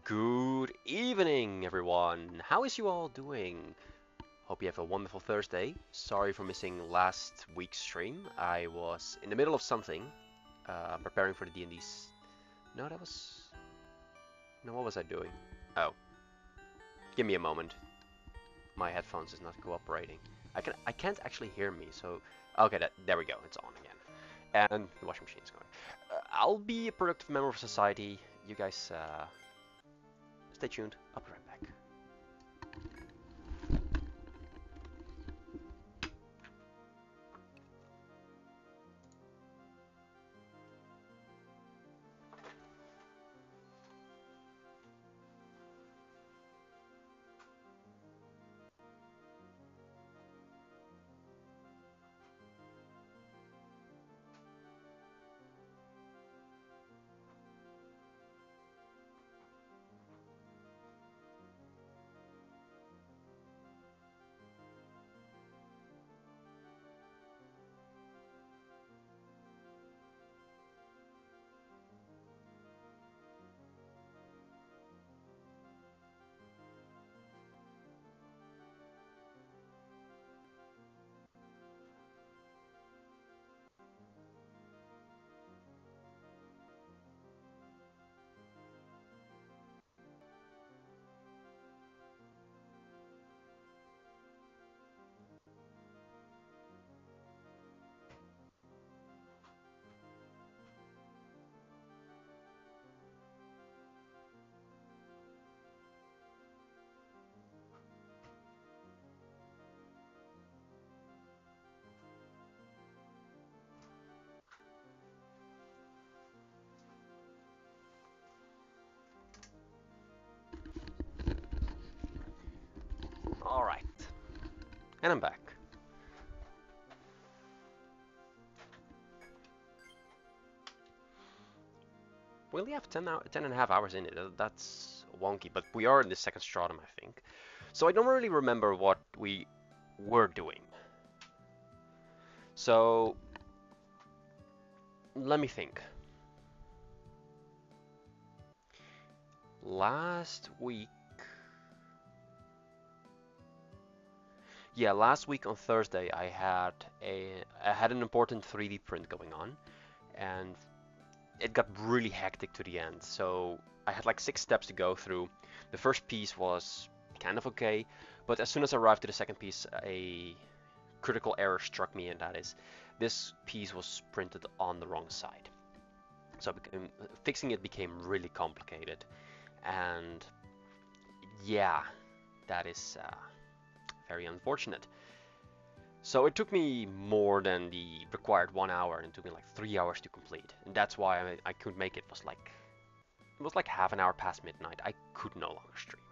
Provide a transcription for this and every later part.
Good evening, everyone. How is you all doing? Hope you have a wonderful Thursday. Sorry for missing last week's stream. I was in the middle of something, preparing for the D&D's. No, that was... No, what was I doing? Oh, give me a moment. My headphones is not cooperating. I can't actually hear me, so... Okay, there we go. It's on again. And the washing machine is going. I'll be a productive member of society. You guys, stay tuned. I'll be right back. Alright, and I'm back. We only have 10 and a half hours in it. That's wonky, but we are in the second stratum, I think. So I don't really remember what we were doing. So let me think. Last week, yeah, last week on Thursday, I had an important 3D print going on, and it got really hectic to the end. So I had like 6 steps to go through. The first piece was kind of okay, but as soon as I arrived to the second piece, a critical error struck me, and that is this piece was printed on the wrong side. So fixing it became really complicated, and yeah, that is very unfortunate. So it took me more than the required 1 hour, and it took me like 3 hours to complete, and that's why I couldn't make it. It was like half an hour past midnight. I could no longer stream.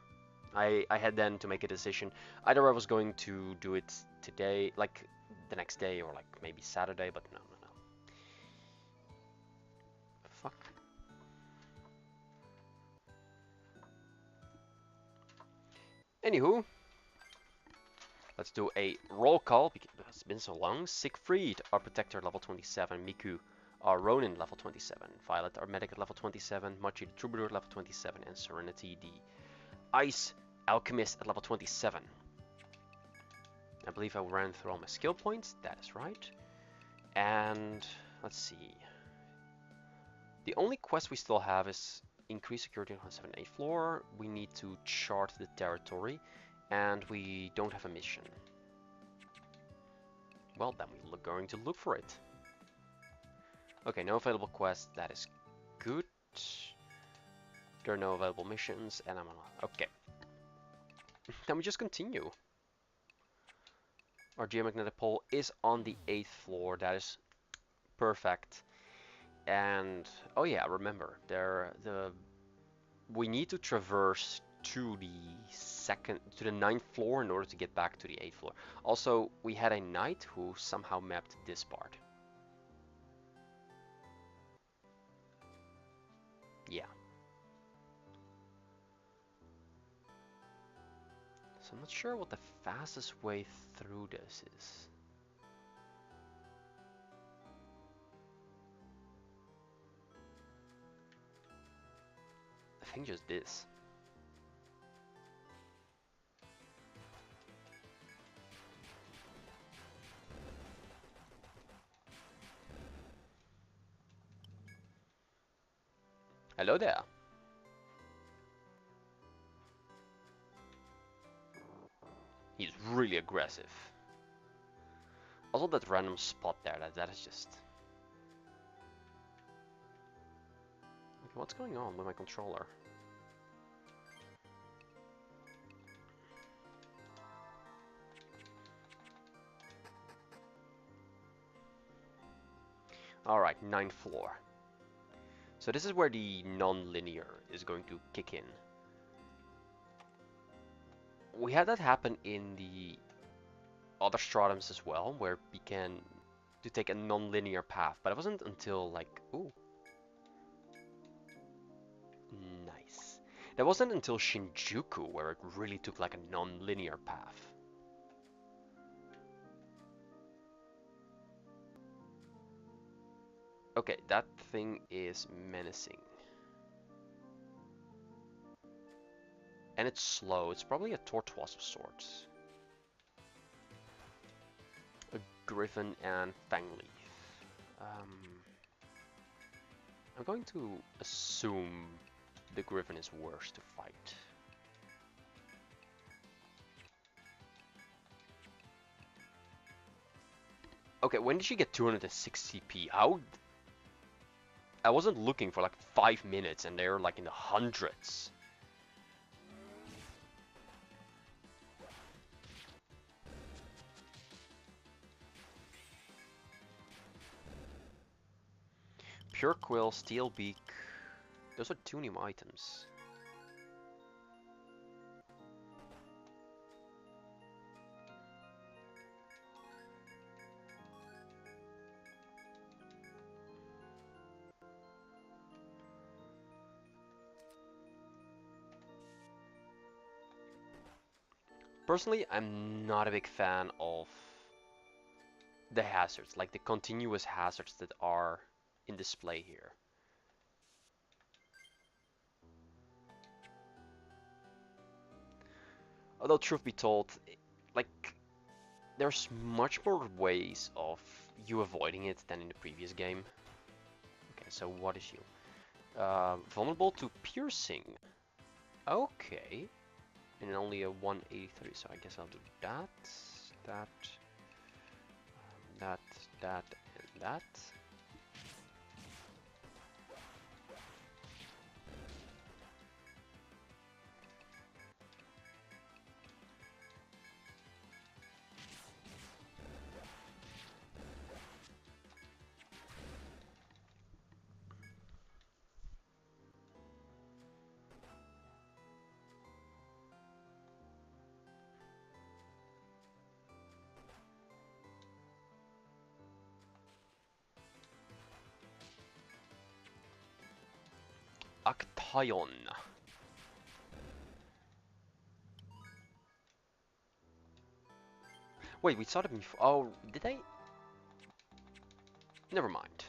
I had then to make a decision. Either I was going to do it today, like the next day, or like maybe Saturday, but no. Fuck. Anywho, let's do a roll call because it's been so long. Siegfried, our protector, level 27. Miku, our Ronin, level 27. Violet, our medic, at level 27. Machi, the troubadour, level 27. And Serenity, the ice alchemist, at level 27. I believe I ran through all my skill points. That is right. And let's see. The only quest we still have is increase security on 7 and 8 floor. We need to chart the territory, and we don't have a mission. Well, then we're going to look for it. Okay, no available quests. That is good. There are no available missions, and I'm on. Okay. Then we just continue. Our geomagnetic pole is on the 8th floor. That is perfect. And oh yeah, remember we need to traverse to the 9th floor in order to get back to the 8th floor. Also, we had a knight who somehow mapped this part. Yeah. So I'm not sure what the fastest way through this is. think just this. Hello there. He's really aggressive. Also that random spot there, that is just... Okay, what's going on with my controller? Alright, 9th floor. So this is where the non-linear is going to kick in. We had that happen in the other stratums as well, where we can take a non-linear path, but it wasn't until like, ooh, nice. That wasn't until Shinjuku where it really took like a non-linear path. Okay, that thing is menacing. And it's slow. It's probably a tortoise of sorts. A griffin and fangleaf. I'm going to assume the griffin is worse to fight. Okay, when did she get 206 CP? How? I wasn't looking for like 5 minutes and they're like in the hundreds. Pure Quill, Steel Beak. Those are 2 new items. Personally, I'm not a big fan of the hazards, like the continuous hazards that are in display here. Although truth be told, like there's much more ways of you avoiding it than in the previous game. Okay, so what is you? Vulnerable to piercing. Okay. And only a 183, so I guess I'll do that, that, and that. Actaeon. Wait, we saw them before. Oh, did I? Never mind.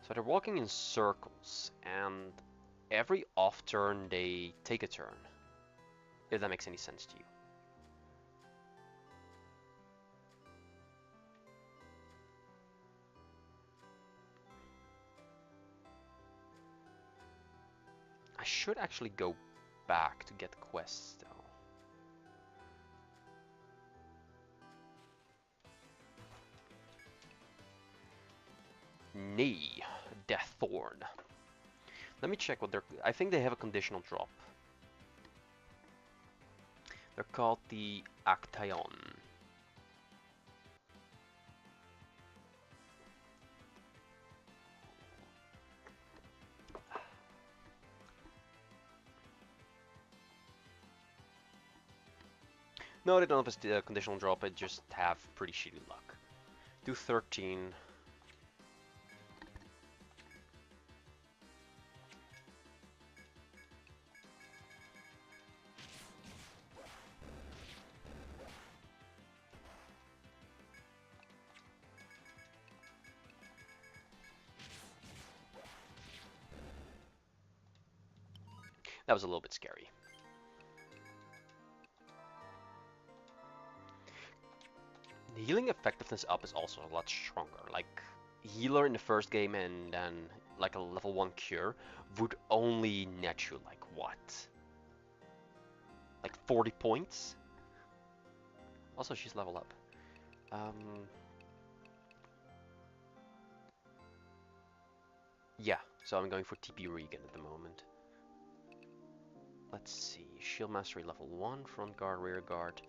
So they're walking in circles, and every off turn they take a turn. If that makes any sense to you. I should actually go back to get quests though. Knee, Death Thorn. Let me check what they're... I think they have a conditional drop. They're called the Actaeon. No, they don't have a conditional drop, they just have pretty shitty luck. Do 13. That was a little bit scary. The healing effectiveness up is also a lot stronger. Like, healer in the first game and then like a level 1 cure would only net you like what? Like 40 points? Also, she's level up. Yeah, so I'm going for TP Regan at the moment. Let's see, Shield Mastery level 1, Front Guard, Rear Guard.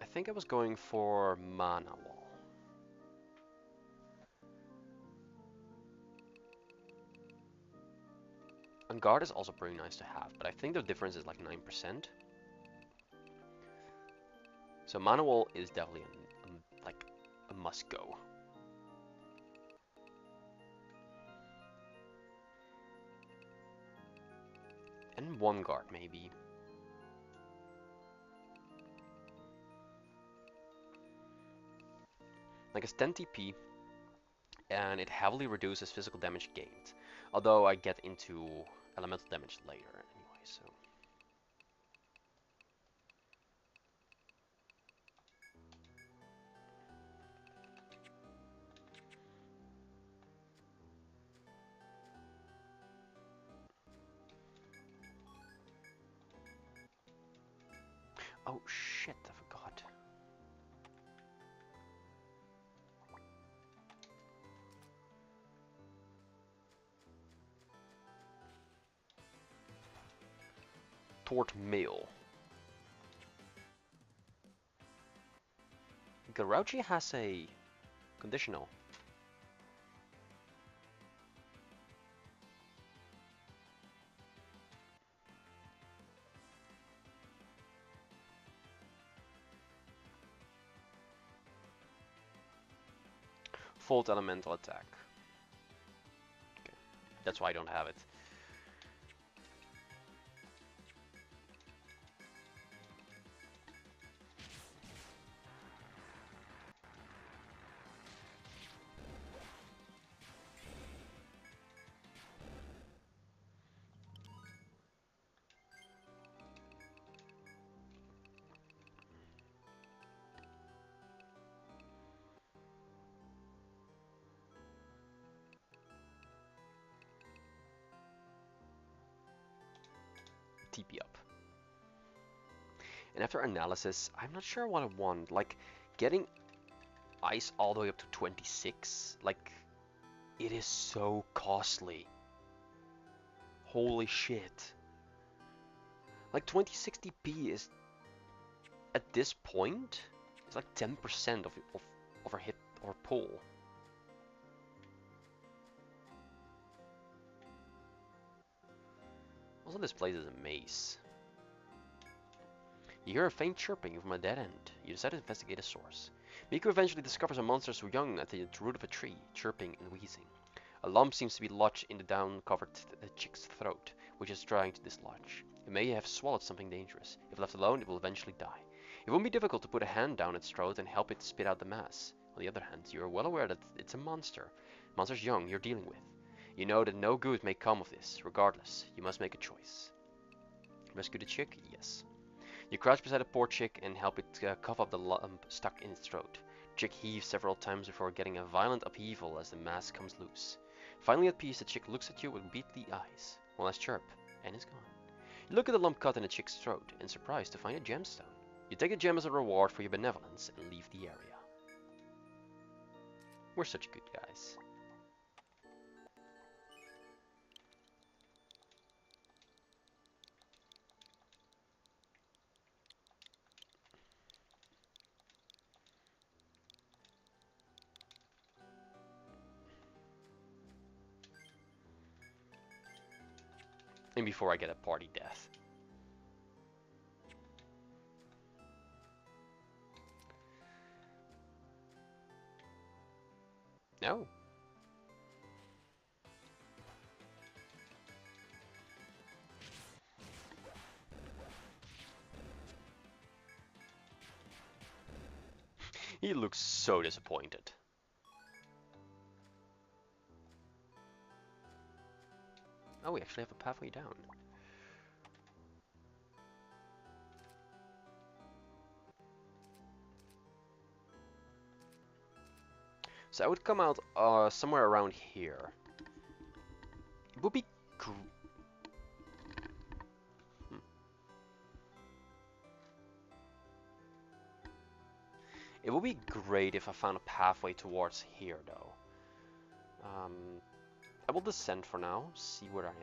I think I was going for Mana Wall. And Guard is also pretty nice to have, but I think the difference is like 9%. So Mana Wall is definitely like a must go. And 1 Guard maybe. Like it's 10 TP, and it heavily reduces physical damage gained. Although I get into elemental damage later anyway, so. Oh shit, I forgot. Toward Mail. Garauchi has a conditional. Volt elemental attack. Okay. That's why I don't have it. TP up. And after analysis, I'm not sure what I want. Like, getting ice all the way up to 26, like, it is so costly. Holy shit. Like, 2060p is, at this point, it's like 10% of a hit or pull. Also, this place is a maze. You hear a faint chirping from a dead end. You decide to investigate a source. Miku eventually discovers a monster so young at the root of a tree, chirping and wheezing. A lump seems to be lodged in the down-covered chick's throat, which is trying to dislodge. It may have swallowed something dangerous. If left alone, it will eventually die. It won't be difficult to put a hand down its throat and help it spit out the mass. On the other hand, you are well aware that it's a monster. Monsters young you're dealing with. You know that no good may come of this. Regardless, you must make a choice. Rescue the chick? Yes. You crouch beside the poor chick and help it cough up the lump stuck in its throat. The chick heaves several times before getting a violent upheaval as the mass comes loose. Finally at peace, the chick looks at you with beady eyes. One last chirp, and it's gone. You look at the lump cut in the chick's throat, and surprised to find a gemstone. You take a gem as a reward for your benevolence and leave the area. We're such good guys. And before I get a party death. No. He looks so disappointed. Oh, we actually have a pathway down. So I would come out somewhere around here. It would be It would be great if I found a pathway towards here, though. I will descend for now, see where I am.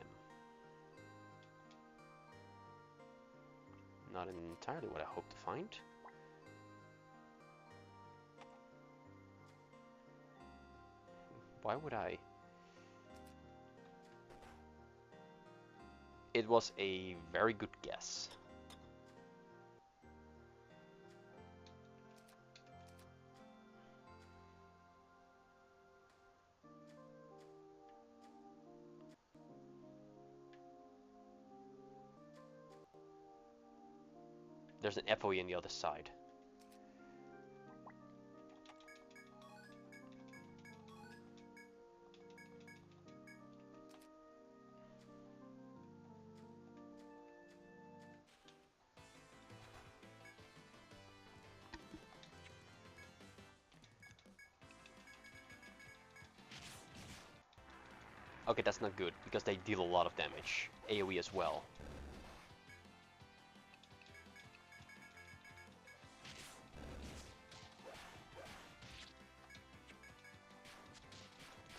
Not entirely what I hope to find. Why would I? It was a very good guess. There's an FOE on the other side. Okay, that's not good, because they deal a lot of damage. AoE as well.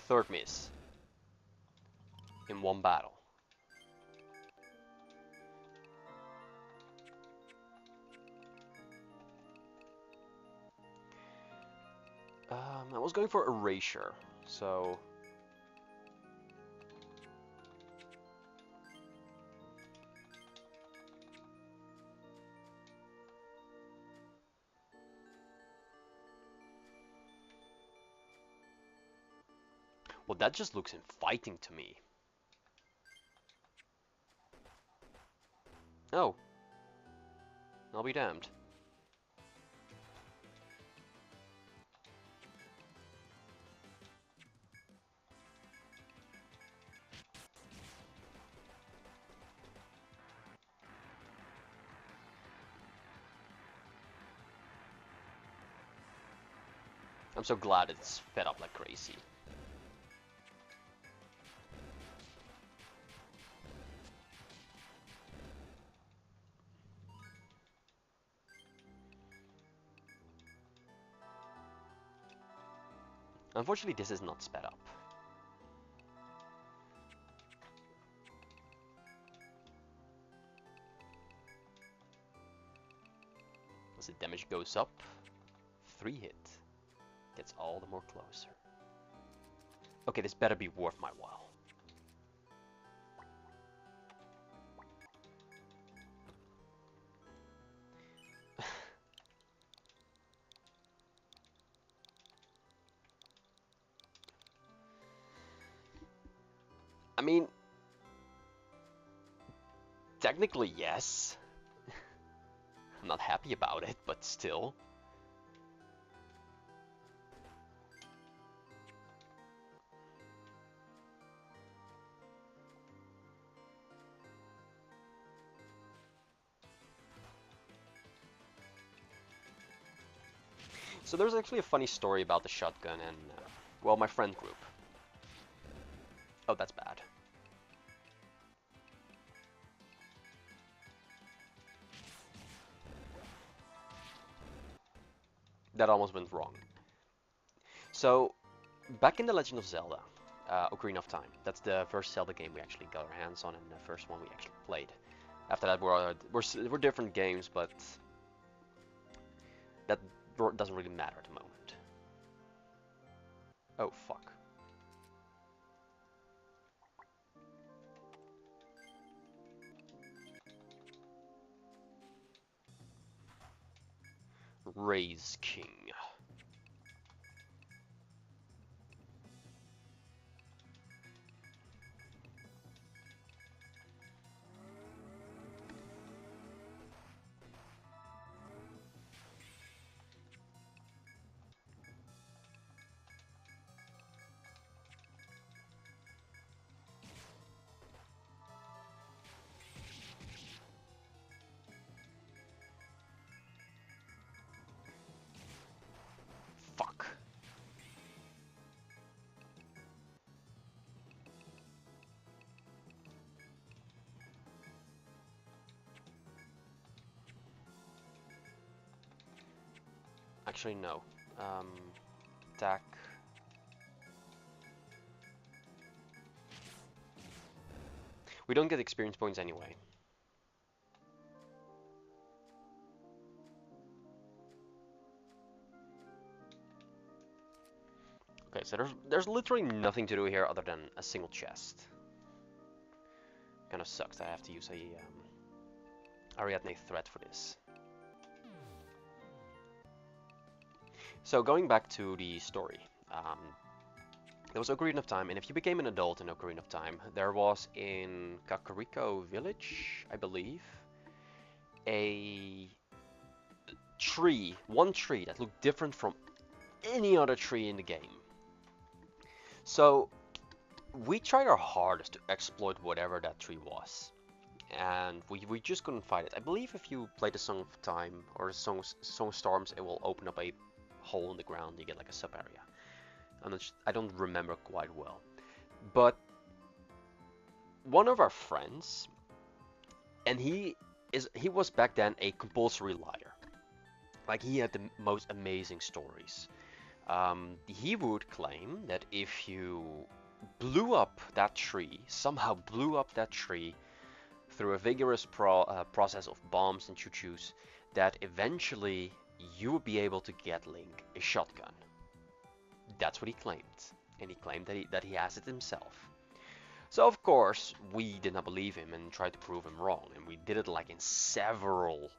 Third miss. In one battle. I was going for erasure, so... Well, that just looks inviting to me. Oh. I'll be damned. I'm so glad it's fed up like crazy. Unfortunately, this is not sped up. As the damage goes up, 3 hit. Gets all the more closer. Okay, this better be worth my while. I mean, technically yes. I'm not happy about it, but still. So there's actually a funny story about the shotgun and, well, my friend group. Oh, that's bad. That almost went wrong. So, back in The Legend of Zelda, Ocarina of Time, that's the first Zelda game we actually got our hands on and the first one we actually played. After that, we're different games, but that doesn't really matter at the moment. Oh, fuck. Raise King. actually, no. Attack. We don't get experience points anyway. Okay, so there's literally nothing to do here other than a single chest. Kind of sucks. I have to use a Ariadne threat for this. So going back to the story, there was Ocarina of Time, and if you became an adult in Ocarina of Time, there was in Kakariko Village, I believe, a tree, one tree that looked different from any other tree in the game. So we tried our hardest to exploit whatever that tree was, and we just couldn't find it. I believe if you play the Song of Time or Song of Storms, it will open up a hole in the ground. You get like a sub area. I don't remember quite well, but one of our friends, and he was back then a compulsory liar. Like, he had the most amazing stories. He would claim that if you blew up that tree, somehow blew up that tree through a vigorous process of bombs and choo-choos, that eventually you would be able to get Link a shotgun. That's what he claimed, and he claimed that he has it himself. So of course we did not believe him and tried to prove him wrong, and we did it like in several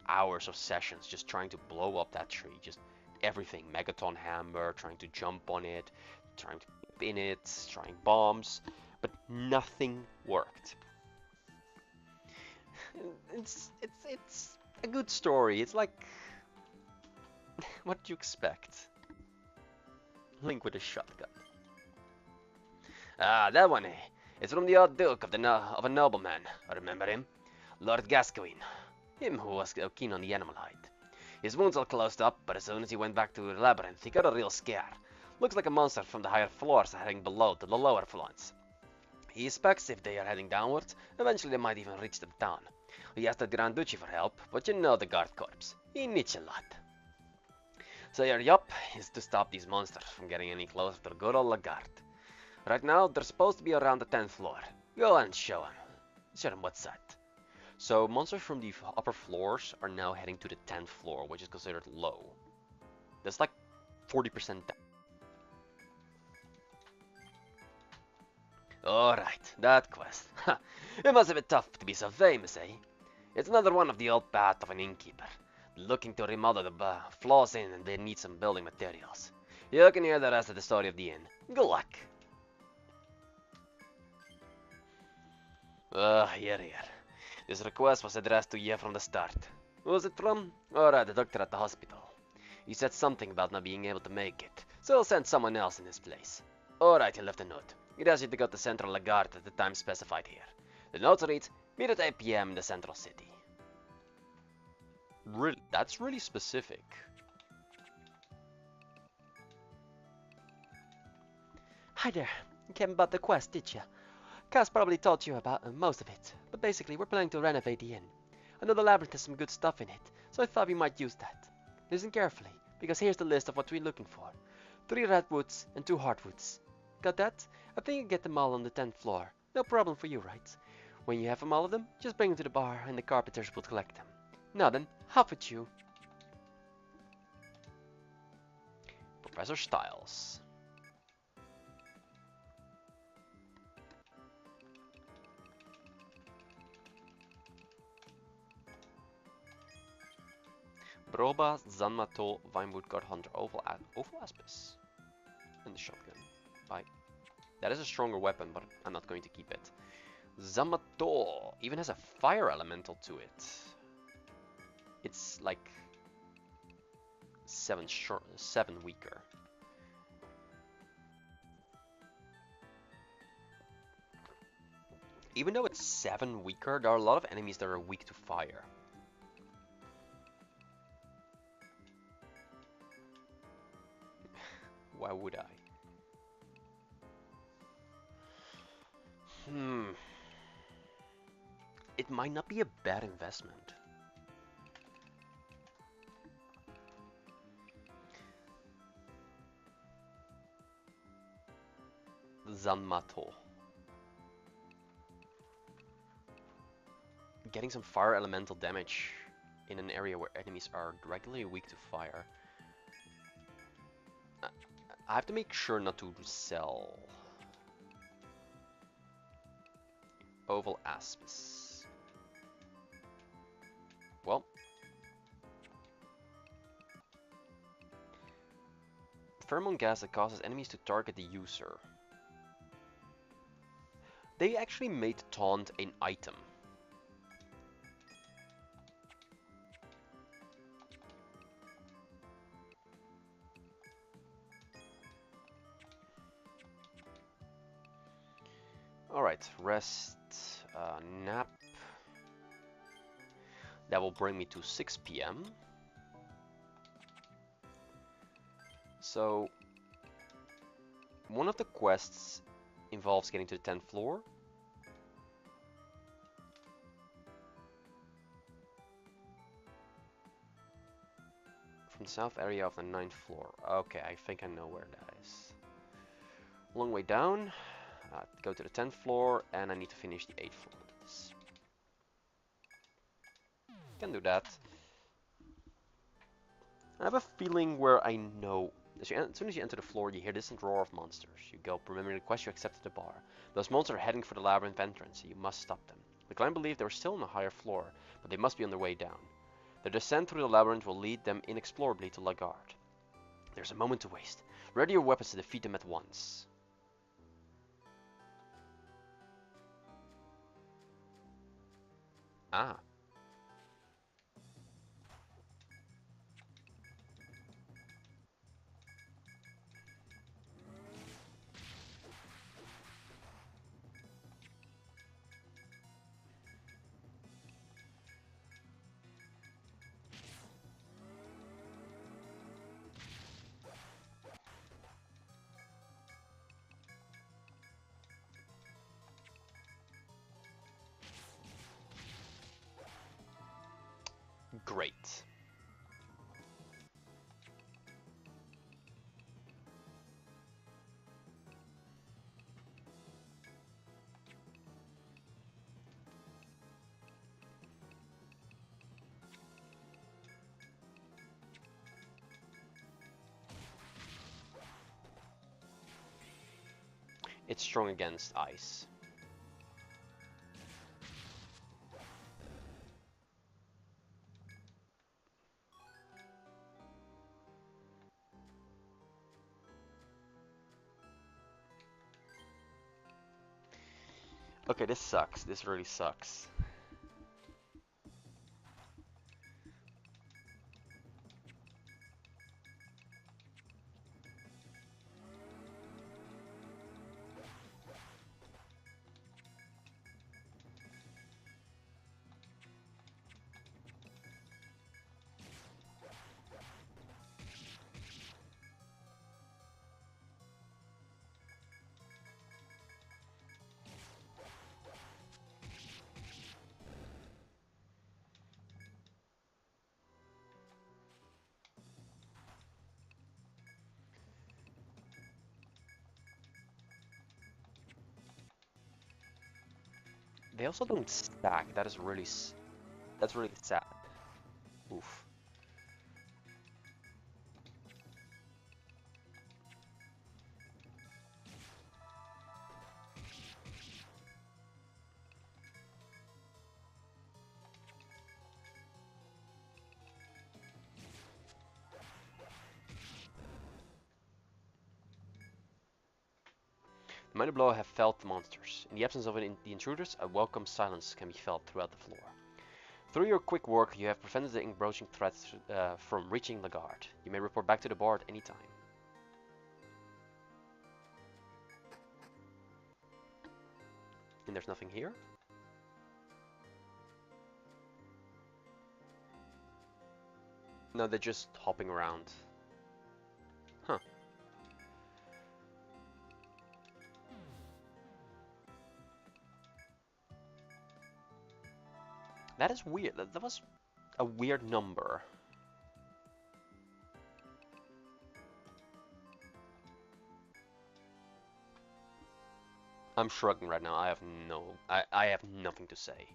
hours of sessions, just trying to blow up that tree, just everything. Megaton hammer, trying to jump on it, trying to pin it, trying bombs, but nothing worked. It's a good story. It's like, what do you expect? Link with a shotgun. Ah, that one, eh? It's from the old Duke of a nobleman. I remember him. Lord Gascoigne. Him who was keen on the animal hide. His wounds all closed up, but as soon as he went back to the labyrinth, he got a real scare. Looks like a monster from the higher floors are heading below to the lower ones. He expects if they are heading downwards, eventually they might even reach the town. He asked the Grand Duchy for help, but you know the guard corps. He needs a lot. So your job is to stop these monsters from getting any closer to good old Lagarde. Right now, they're supposed to be around the 10th floor. Go and show them what's that. So monsters from the upper floors are now heading to the 10th floor, which is considered low. That's like 40% down. Alright, that quest. It must have been tough to be so famous, eh? It's another one of the old path of an innkeeper, looking to remodel the floors in, and they need some building materials. You can hear the rest of the story of the inn. Good luck. Here. This request was addressed to you from the start. Who was it from? Alright, the doctor at the hospital. He said something about not being able to make it, so he'll send someone else in his place. Alright, he left a note. He asks you to go to Central Lagarde at the time specified here. The note reads, meet at 8 PM in the central city. Really, that's really specific. Hi there. You came about the quest, did ya? Cass probably told you about most of it, but basically we're planning to renovate the inn. I know the labyrinth has some good stuff in it, so I thought we might use that. Listen carefully, because here's the list of what we're looking for. 3 redwoods and 2 heartwoods. Got that? I think you get them all on the 10th floor. No problem for you, right? When you have them all of them, just bring them to the bar and the carpenters will collect them. Now then, off with you. Professor Styles. Broba, Zanmato, Vinewood, God Hunter, Oval Aspis. And the shotgun. That is a stronger weapon, but I'm not going to keep it. Zamato even has a fire elemental to it. It's like 7 weaker. Even though it's 7 weaker, there are a lot of enemies that are weak to fire. Why would I? It might not be a bad investment. Zanmato. Getting some fire elemental damage in an area where enemies are regularly weak to fire. I have to make sure not to sell. Oval Aspis. Well. Pheromone gas that causes enemies to target the user. They actually made taunt an item. Alright, rest, nap. That will bring me to 6 PM. So, one of the quests involves getting to the 10th floor. From the south area of the 9th floor. Okay, I think I know where that is. Long way down. Go to the 10th floor, and I need to finish the 8th floor with this. Can do that. I have a feeling where I know. As soon as you enter the floor, you hear the distant roar of monsters. You go, remembering the quest you accepted at the bar. Those monsters are heading for the labyrinth entrance, so you must stop them. The clan believe they were still on a higher floor, but they must be on their way down. Their descent through the labyrinth will lead them inexplorably to Lagarde. There's a moment to waste. Ready your weapons to defeat them at once. Ah. Great. It's strong against ice. Okay, this sucks. This really sucks. They also don't stack. That's really sad. Oof. The mighty blow have felled the monsters. In the absence of the intruders, a welcome silence can be felt throughout the floor. Through your quick work, you have prevented the encroaching threats from reaching Lagarde. You may report back to the bar at any time. And there's nothing here? No, they're just hopping around. Huh. That is weird. That was a weird number. I'm shrugging right now. I have nothing to say.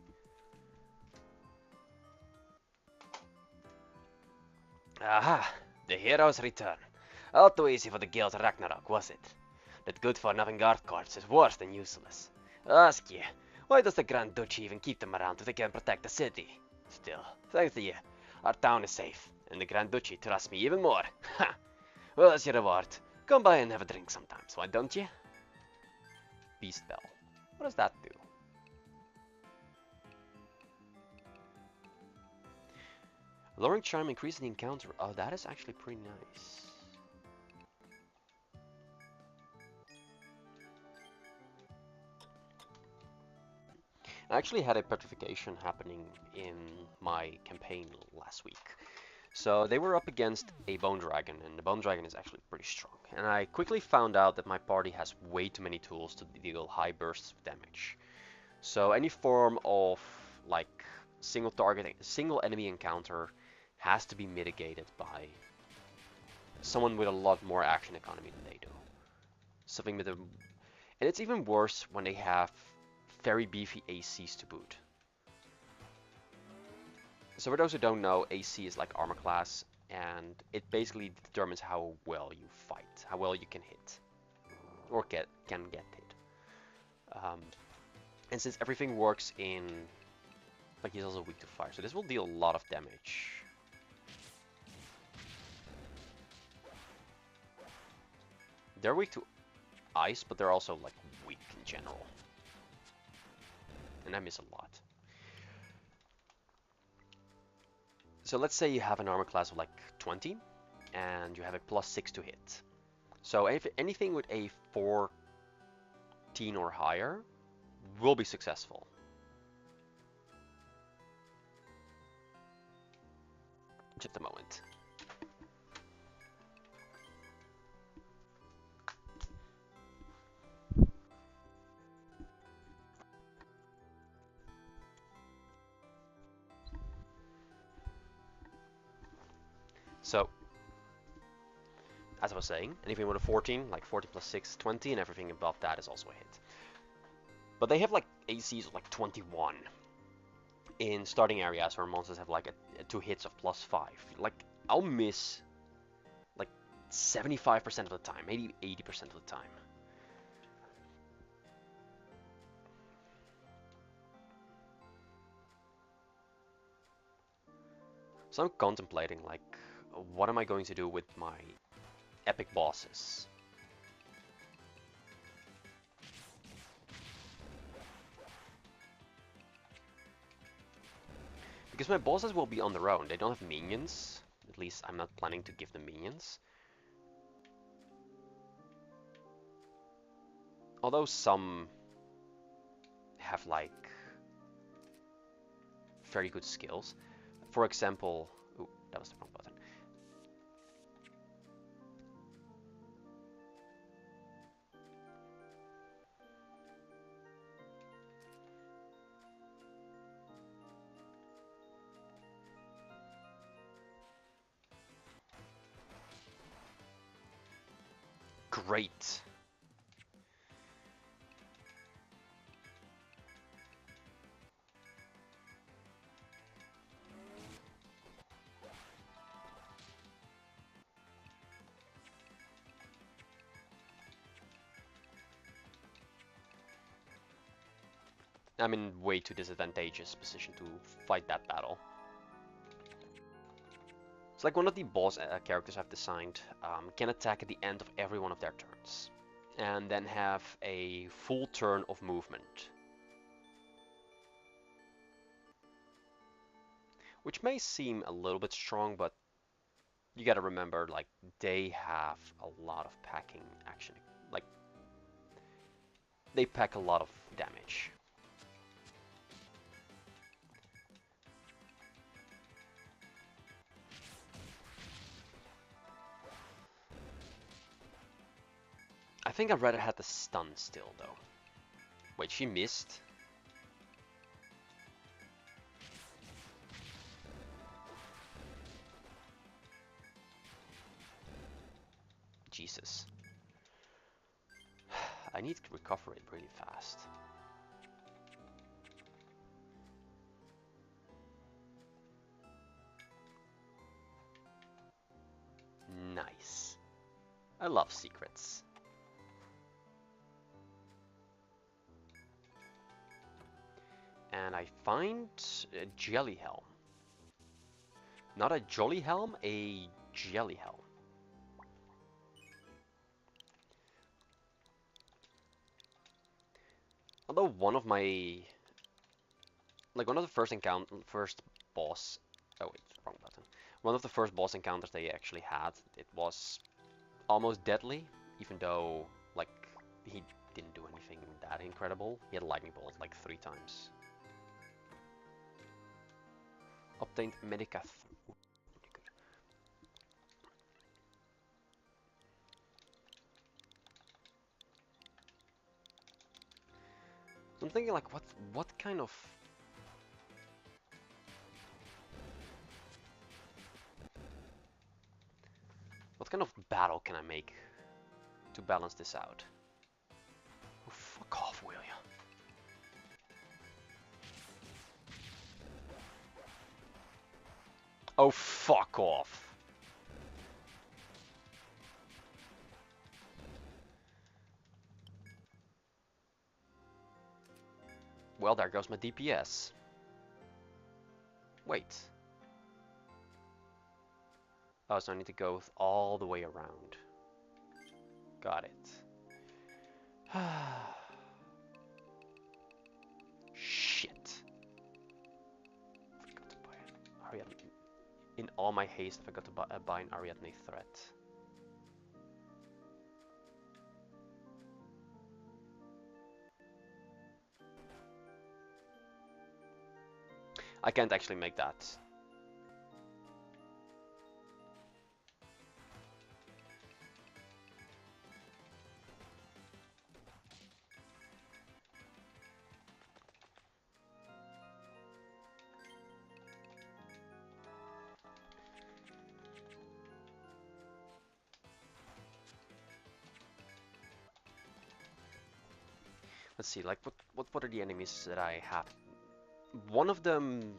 Aha! The heroes return. All too easy for the guild Ragnarok, was it? That good-for-nothing guard corps is worse than useless. Ask ye, why does the Grand Duchy even keep them around if they can protect the city? Still, thanks to you, our town is safe, and the Grand Duchy trusts me even more. Ha! Well, as your reward, come by and have a drink sometimes, why don't you? Beast Bell. What does that do? Lowering charm increases the encounter. Oh, that is actually pretty nice. I actually had a petrification happening in my campaign last week. So they were up against a bone dragon, and the bone dragon is actually pretty strong. And I quickly found out that my party has way too many tools to deal high bursts of damage. So any form of like single targeting, single enemy encounter has to be mitigated by someone with a lot more action economy than they do. Something with a, and it's even worse when they have very beefy ACs to boot. So for those who don't know, AC is like armor class, and it basically determines how well you fight, how well you can hit, or can get hit. And since everything works in, like he's also weak to fire, so this will deal a lot of damage. They're weak to ice, but they're also like weak in general. And I miss a lot. So let's say you have an armor class of like 20, and you have a +6 to hit. So if anything with a 14 or higher will be successful. Just a moment. So, as I was saying, anything with a 14, like 14 +6, 20, and everything above that is also a hit. But they have like ACs of like 21 in starting areas where monsters have like a 2 hits of +5. Like, I'll miss like 75% of the time, maybe 80% of the time. So I'm contemplating like, what am I going to do with my epic bosses? Because my bosses will be on their own. They don't have minions. At least I'm not planning to give them minions. Although some have like very good skills. For example, ooh, that was the wrong button. Great. I'm in way too disadvantageous position to fight that battle. It's like one of the boss characters I've designed can attack at the end of every one of their turns, and then have a full turn of movement. Which may seem a little bit strong, but you gotta remember, like, they have a lot of packing action. Like, they pack a lot of damage. I think I'd rather had the stun still, though. Wait, she missed? Jesus. I need to recover it really fast. Nice. I love secrets. And I find a jelly helm. Not a jolly helm, a jelly helm. Although one of my, like one of the first boss, oh wait, wrong button. One of the first boss encounters they actually had, it was almost deadly, even though like he didn't do anything that incredible. He had a lightning bolt like 3 times. Obtained Medica. I'm thinking like what kind of battle can I make to balance this out? Oh, fuck off, will ya? Oh, fuck off. Well, there goes my DPS. Wait. Oh, so I need to go all the way around. Got it. Shit. Forgot to buy an Ariadne. In all my haste, I forgot to buy an Ariadne threat. I can't actually make that. Let's see, like what are the enemies that I have? One of them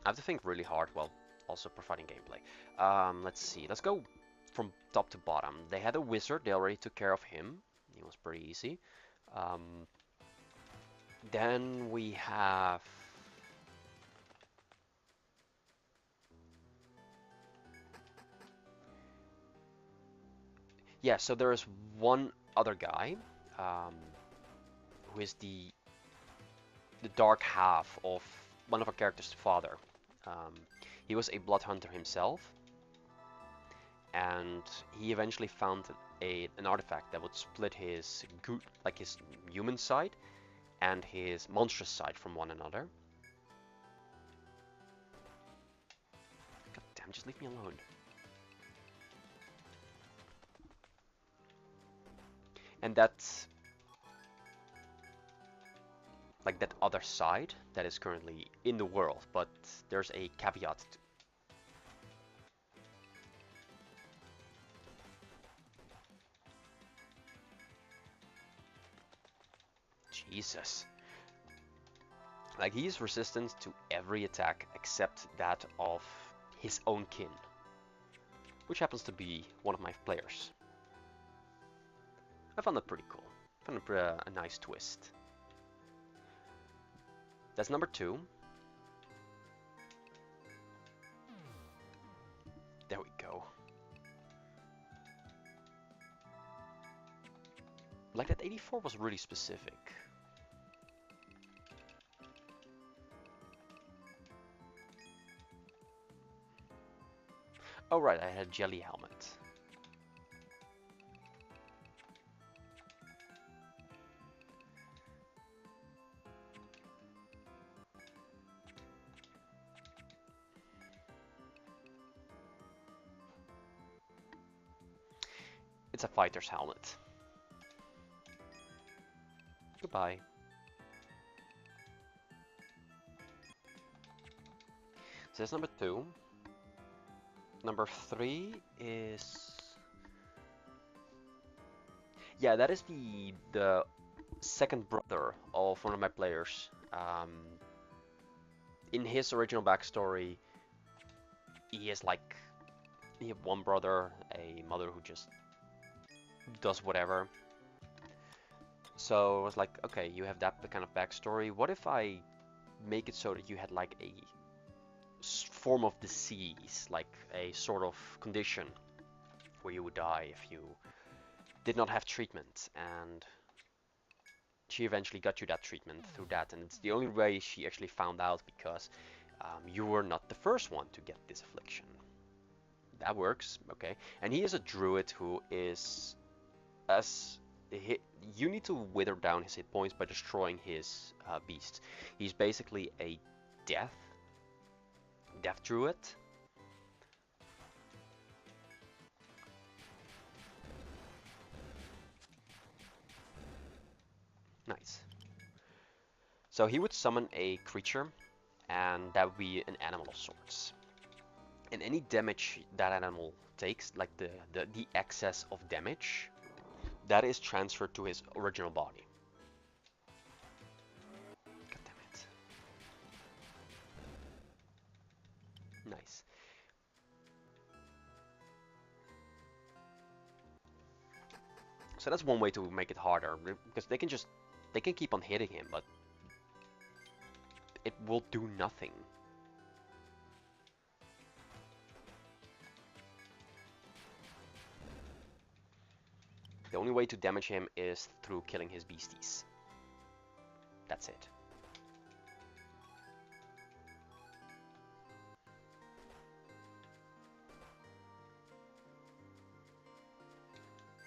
I have to think really hard while also providing gameplay. Let's see, let's go from top to bottom. They had a wizard, they already took care of him. He was pretty easy. Then we have yeah, so there is one other guy who is the dark half of one of our characters' father. He was a blood hunter himself, and he eventually found an artifact that would split his good, like his human side and his monstrous side from one another. God damn, just leave me alone. And that's like that other side that is currently in the world, but there's a caveat. Jesus. Like, he's resistant to every attack except that of his own kin, which happens to be one of my players. I found that pretty cool. I found it a nice twist. That's number 2. There we go. Like, that 84 was really specific. Oh right, I had a jelly helmet. It's a fighter's helmet. Goodbye. So that's number 2. Number 3 is... Yeah, that is the second brother of one of my players. In his original backstory, he is like he have one brother, a mother who just does whatever. So I was like, okay, you have that kind of backstory. What if I make it so that you had like a form of disease, like a sort of condition where you would die if you did not have treatment, and she eventually got you that treatment through that, and it's the only way she actually found out because you were not the first one to get this affliction. That works, okay. And he is a druid who is as you need to wither down his hit points by destroying his beasts. He's basically a death druid. Nice. So he would summon a creature, and that would be an animal of sorts. And any damage that animal takes, like the excess of damage, that is transferred to his original body. God damn it. Nice. So that's one way to make it harder, because they can keep on hitting him, but it will do nothing. The only way to damage him is through killing his beasties. That's it.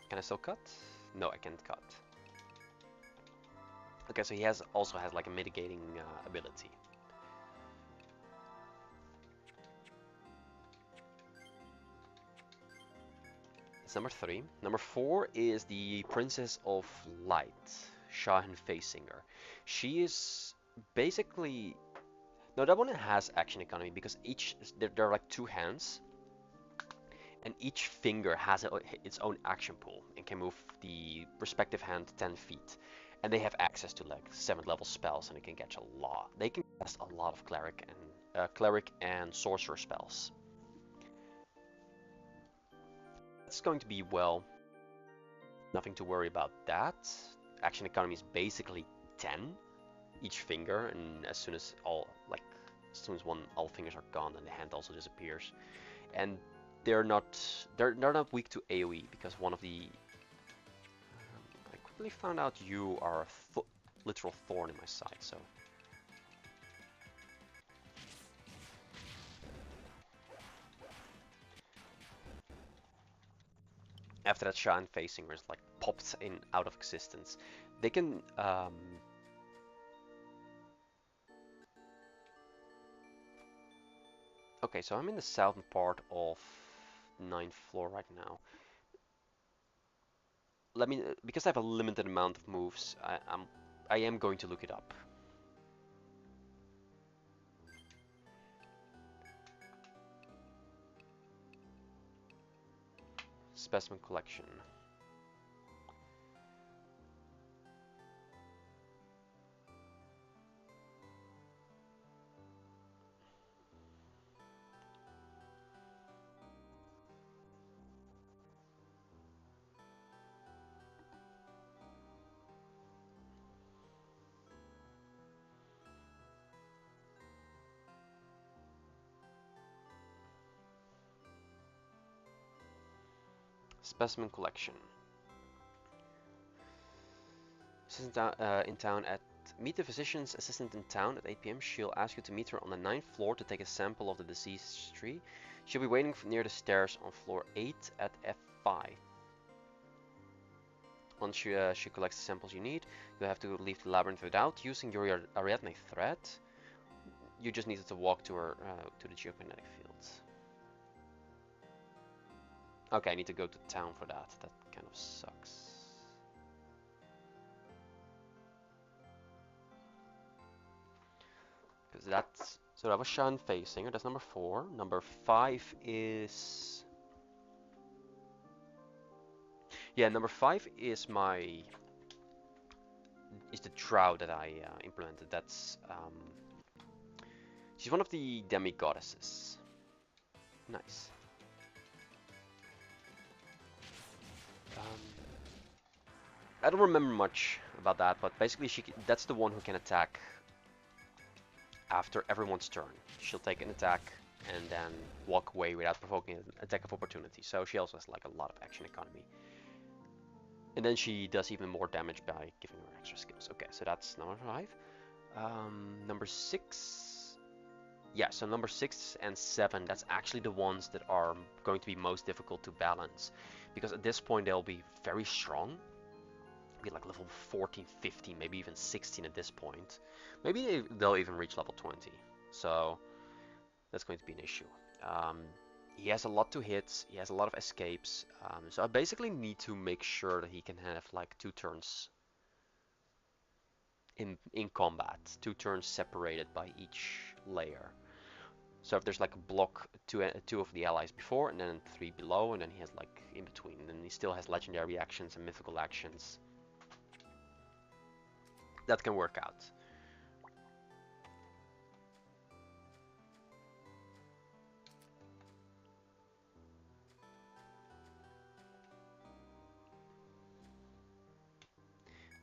Can I still cut? No, I can't cut. Okay, so he also has like a mitigating ability. That's number 3. Number 4 is the Princess of Light, Shahan Facesinger. She is basically... No, that one has action economy because there are like 2 hands, and each finger has its own action pool and can move the respective hand 10 feet. And they have access to like 7th level spells, and they can catch a lot. They can cast a lot of cleric and sorcerer spells. It's going to be, well, nothing to worry about that. Action economy is basically 10 each finger, and as soon as all fingers are gone, then the hand also disappears. And they're not weak to AoE because one of the I quickly found out you are a literal thorn in my side, so after that Shan facing is like popped in out of existence. They can okay, so I'm in the southern part of 9th floor right now. Let me, because I have a limited amount of moves, I am going to look it up. Specimen collection. Specimen collection. Assistant in town at meet the physician's assistant in town at 8 p.m. She'll ask you to meet her on the 9th floor to take a sample of the diseased tree. She'll be waiting near the stairs on floor 8 at F5. Once she collects the samples you need, you'll have to leave the labyrinth without using your Ariadne thread. You just needed to walk to her to the geomagnetic fields. Okay, I need to go to town for that. That kind of sucks. Because that's... So that was Shan facing her. That's number 4. Number 5 is... Yeah, number 5 is the drow that I implemented. That's she's one of the demi-goddesses. Nice. Um, I don't remember much about that, but basically that's the one who can attack after everyone's turn. She'll take an attack and then walk away without provoking an attack of opportunity. So she also has like a lot of action economy. And then she does even more damage by giving her extra skills. Okay, so that's number 5. Number 6. Yeah, so number 6 and 7, that's actually the ones that are going to be most difficult to balance. Because at this point they'll be very strong. Be like level 14, 15, maybe even 16 at this point. Maybe they'll even reach level 20. So that's going to be an issue. He has a lot to hit, he has a lot of escapes. So I basically need to make sure that he can have like 2 turns in combat. 2 turns separated by each layer. So if there's like a block, two of the allies before, and then 3 below, and then he has like in between. And then he still has legendary actions and mythical actions. That can work out.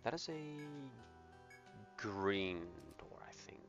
That is a green door, I think.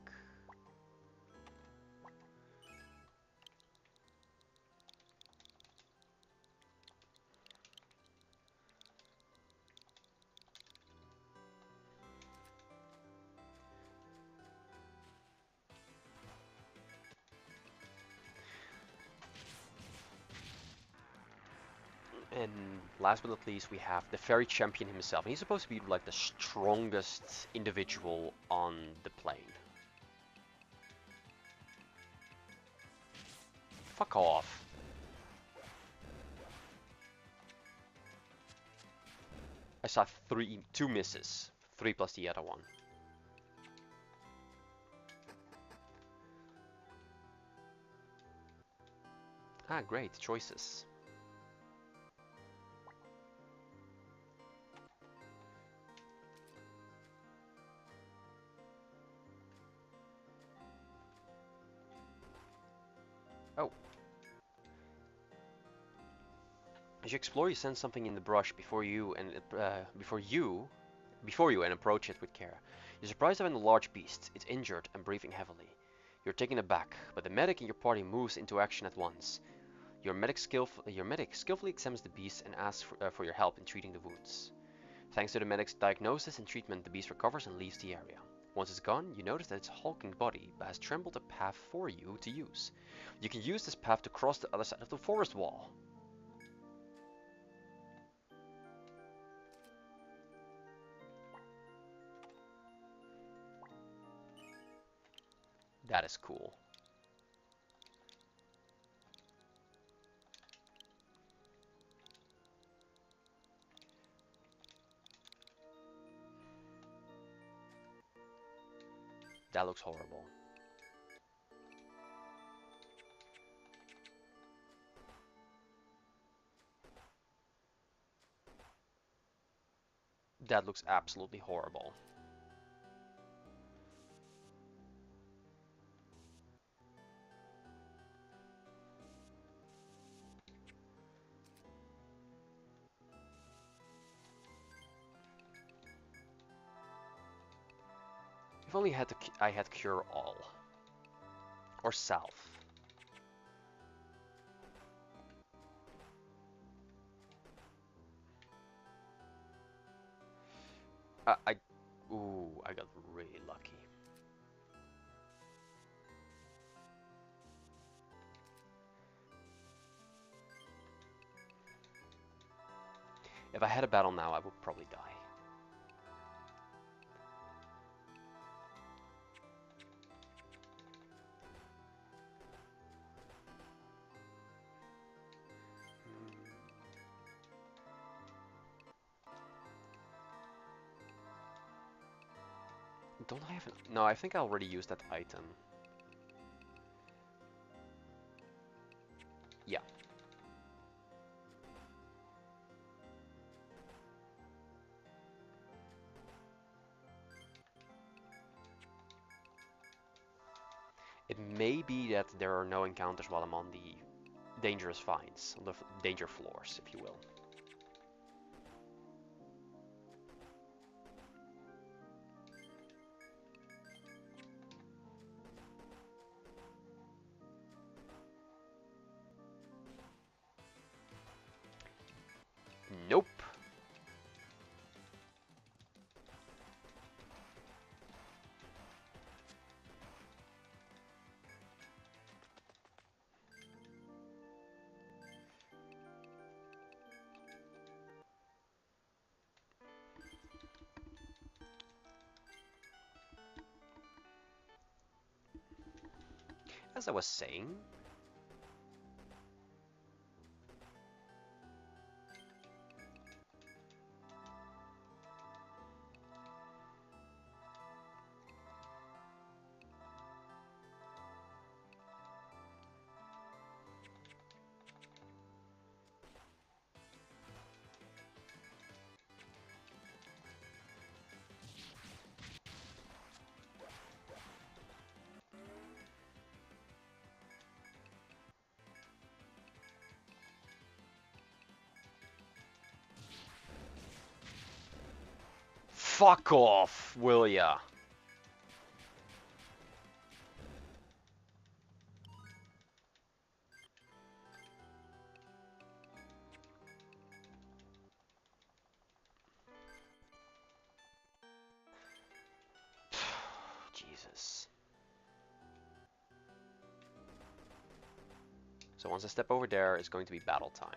And last but not least, we have the fairy champion himself. And he's supposed to be like the strongest individual on the plane. Fuck off. I saw 2 misses. 3 plus the other one. Ah, great. Choices. Oh. As you explore, you sense something in the brush before you and approach it with care. You're surprised to find a large beast. It's injured and breathing heavily. You're taken aback, but the medic in your party moves into action at once. Your medic skillfully examines the beast and asks for your help in treating the wounds. Thanks to the medic's diagnosis and treatment, the beast recovers and leaves the area. Once it's gone, you notice that its hulking body has trembled a path for you to use. You can use this path to cross the other side of the forest wall. That is cool. That looks horrible. That looks absolutely horrible. If only I had cure all. Or salve. Ooh, I got really lucky. If I had a battle now, I would probably die. Don't I have an... No, I think I already used that item. Yeah. Maybe that there are no encounters while I'm on the dangerous finds, on the danger floors, if you will. Nope. As I was saying, fuck off, will ya? Jesus. So once I step over there, it's going to be battle time.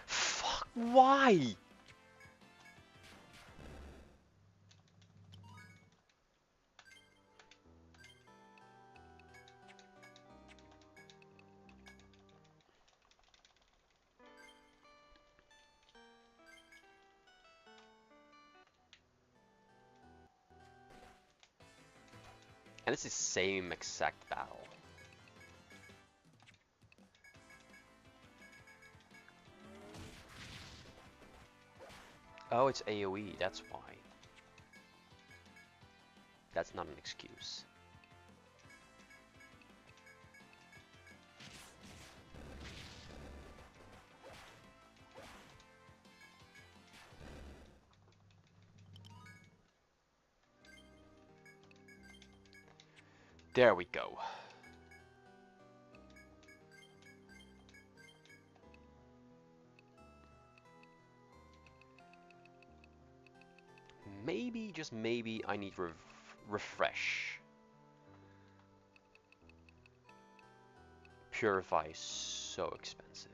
Fuck, why? And it's the same exact battle. Oh, it's AoE, that's why. That's not an excuse. There we go. Maybe, just maybe, I need refresh. Purify is so expensive.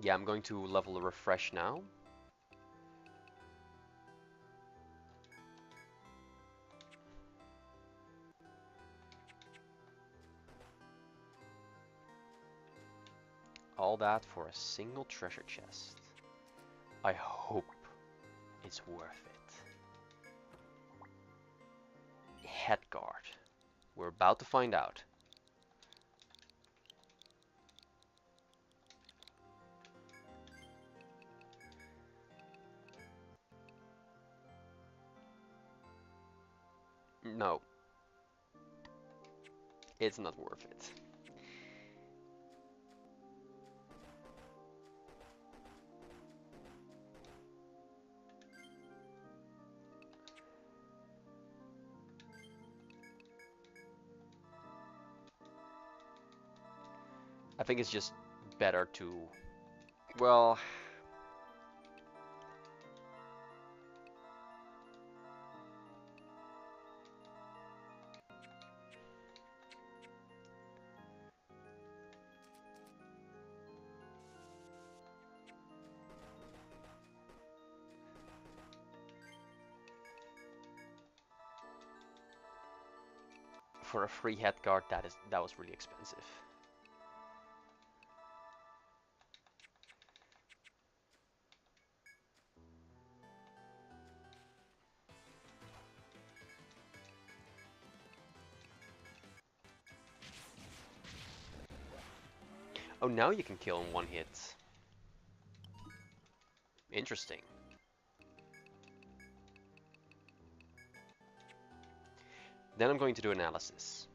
Yeah, I'm going to level a refresh now. All that for a single treasure chest. I hope it's worth it. Headguard. We're about to find out. No. It's not worth it. I think it's just better to, well, for a free head guard, that was really expensive. Oh, now you can kill in one hit. Interesting. Then I'm going to do analysis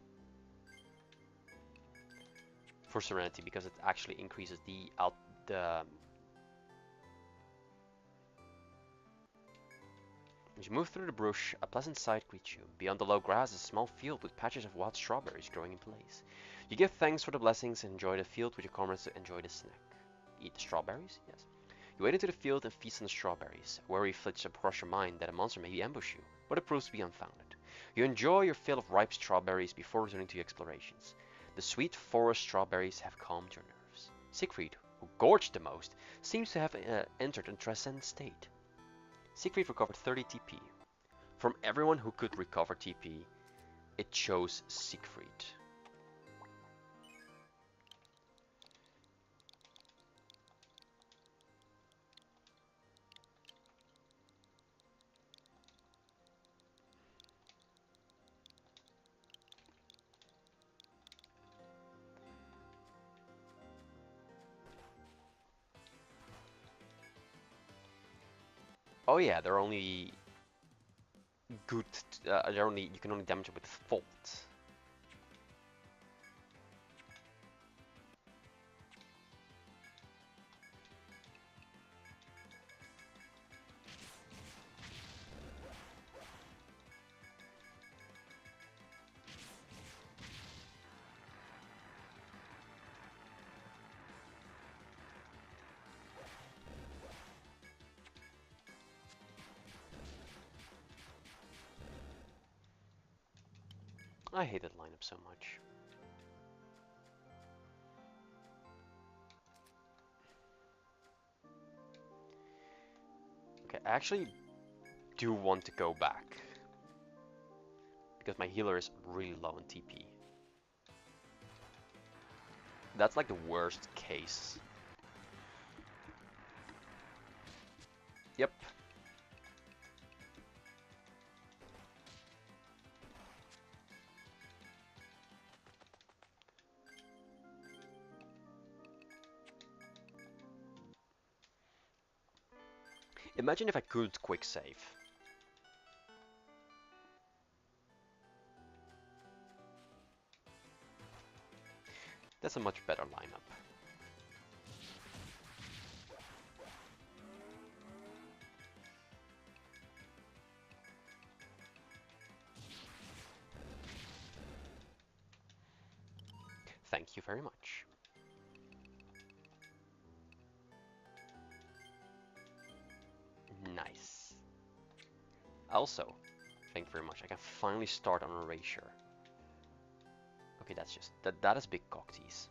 for Serenity because it actually increases the As you move through the brush, a pleasant sight greets you. Beyond the low grass is a small field with patches of wild strawberries growing in place. You give thanks for the blessings and enjoy the field with your comrades to enjoy the snack. Eat the strawberries? Yes. You wade into the field and feast on the strawberries. A worry flits across your mind that a monster may ambush you, but it proves to be unfounded. You enjoy your fill of ripe strawberries before returning to your explorations. The sweet forest strawberries have calmed your nerves. Siegfried, who gorged the most, seems to have entered a transcendent state. Siegfried recovered 30 TP. From everyone who could recover TP, it chose Siegfried. Oh yeah, they're only good. You can only damage it with fault. I hate that lineup so much. Okay, I actually do want to go back because my healer is really low on TP. That's like the worst case. Yep. Imagine if I could quick save. That's a much better lineup. Thank you very much. Nice. Also, thank you very much. I can finally start on Erasure. Okay, that's just that is big cock tease.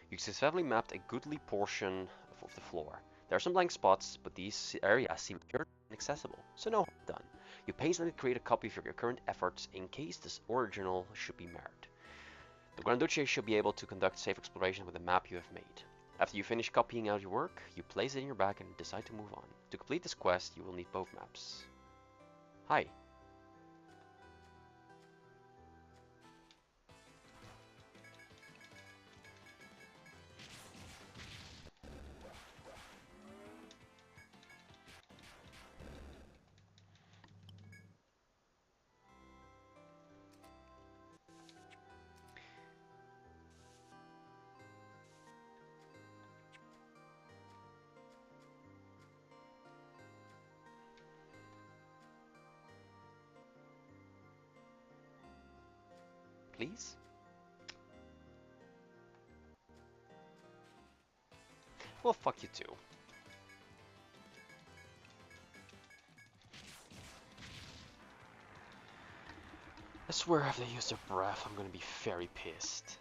You successfully mapped a goodly portion of the floor. There are some blank spots, but these areas seem pure and inaccessible, so no harm done. You painstakingly create a copy of your current efforts in case this original should be marred. The Grand Duchy should be able to conduct safe exploration with the map you have made. After you finish copying out your work, you place it in your bag and decide to move on. To complete this quest, you will need both maps. Hi. Please? Well, fuck you too. I swear if they use their breath, I'm gonna be very pissed.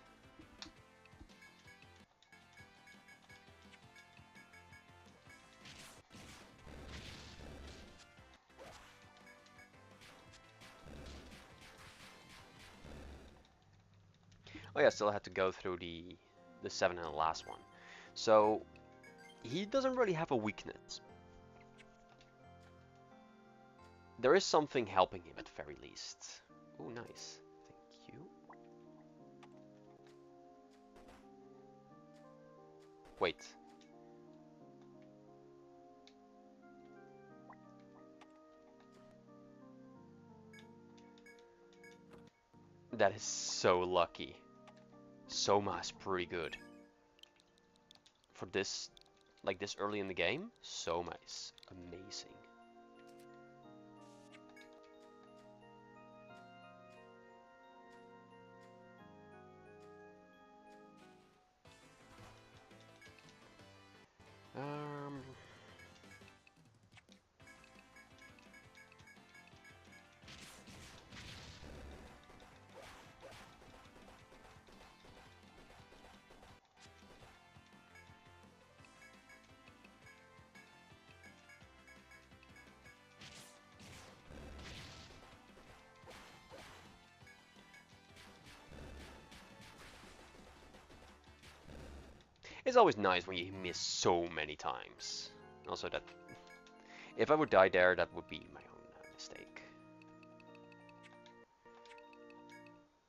Oh yeah, still had to go through the 7 and the last one. So he doesn't really have a weakness. There is something helping him at very least. Oh, nice. Thank you. Wait. That is so lucky. Soma's pretty good. For this, like this early in the game, Soma is amazing. Um, it's always nice when you miss so many times. Also that, if I would die there, that would be my own mistake.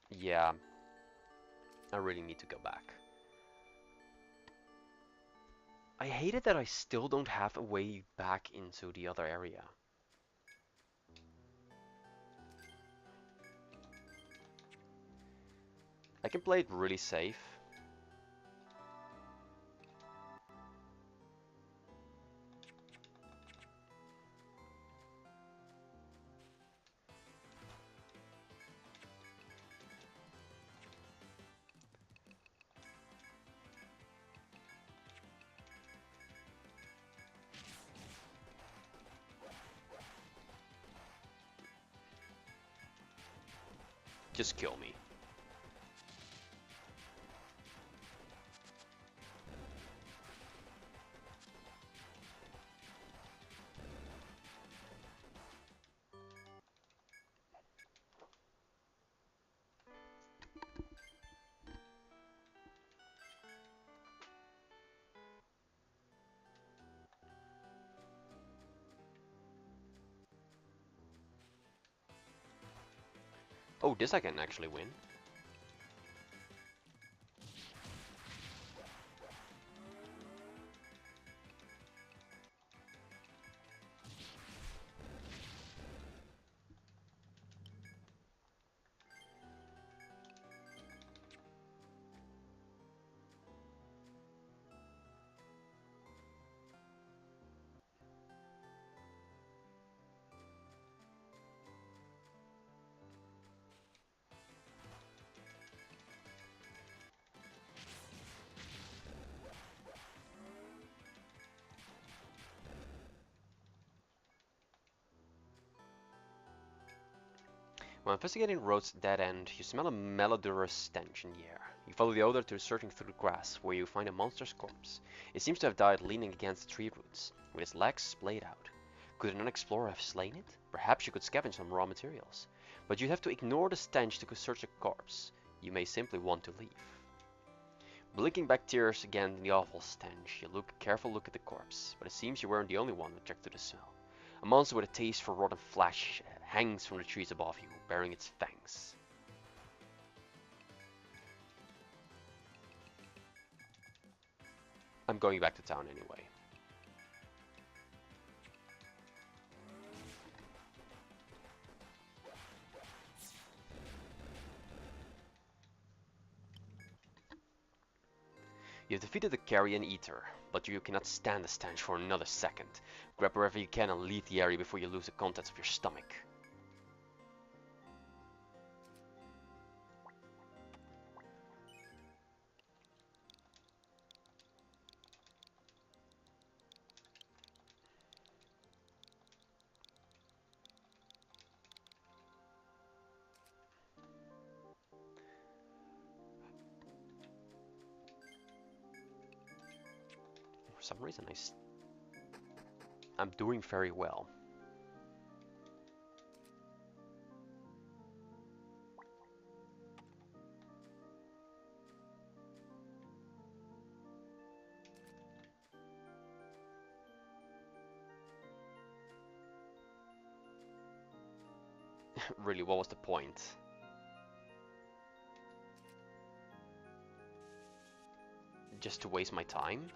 Yeah, I really need to go back. I hate it that I still don't have a way back into the other area. I can play it really safe. Just kill me. Oh, this I can actually win. While investigating Road's dead end, you smell a malodorous stench in the air. You follow the odor to searching through the grass, where you find a monster's corpse. It seems to have died leaning against the tree roots, with its legs splayed out. Could an explorer have slain it? Perhaps you could scavenge some raw materials. But you'd have to ignore the stench to search the corpse. You may simply want to leave. Blinking back tears again in the awful stench, you look a careful look at the corpse, but it seems you weren't the only one attracted to the smell. A monster with a taste for rotten flesh hangs from the trees above you, baring its fangs. I'm going back to town anyway. You have defeated the carrion eater, but you cannot stand the stench for another second. Grab wherever you can and leave the area before you lose the contents of your stomach. For some reason I'm doing very well. really, what was the point? Just to waste my time?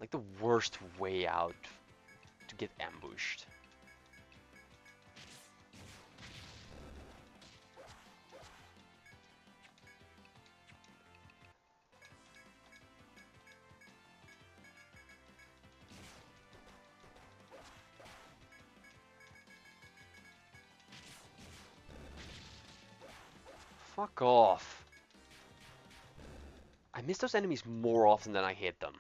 Like the worst way out to get ambushed. Fuck off. I miss those enemies more often than I hit them.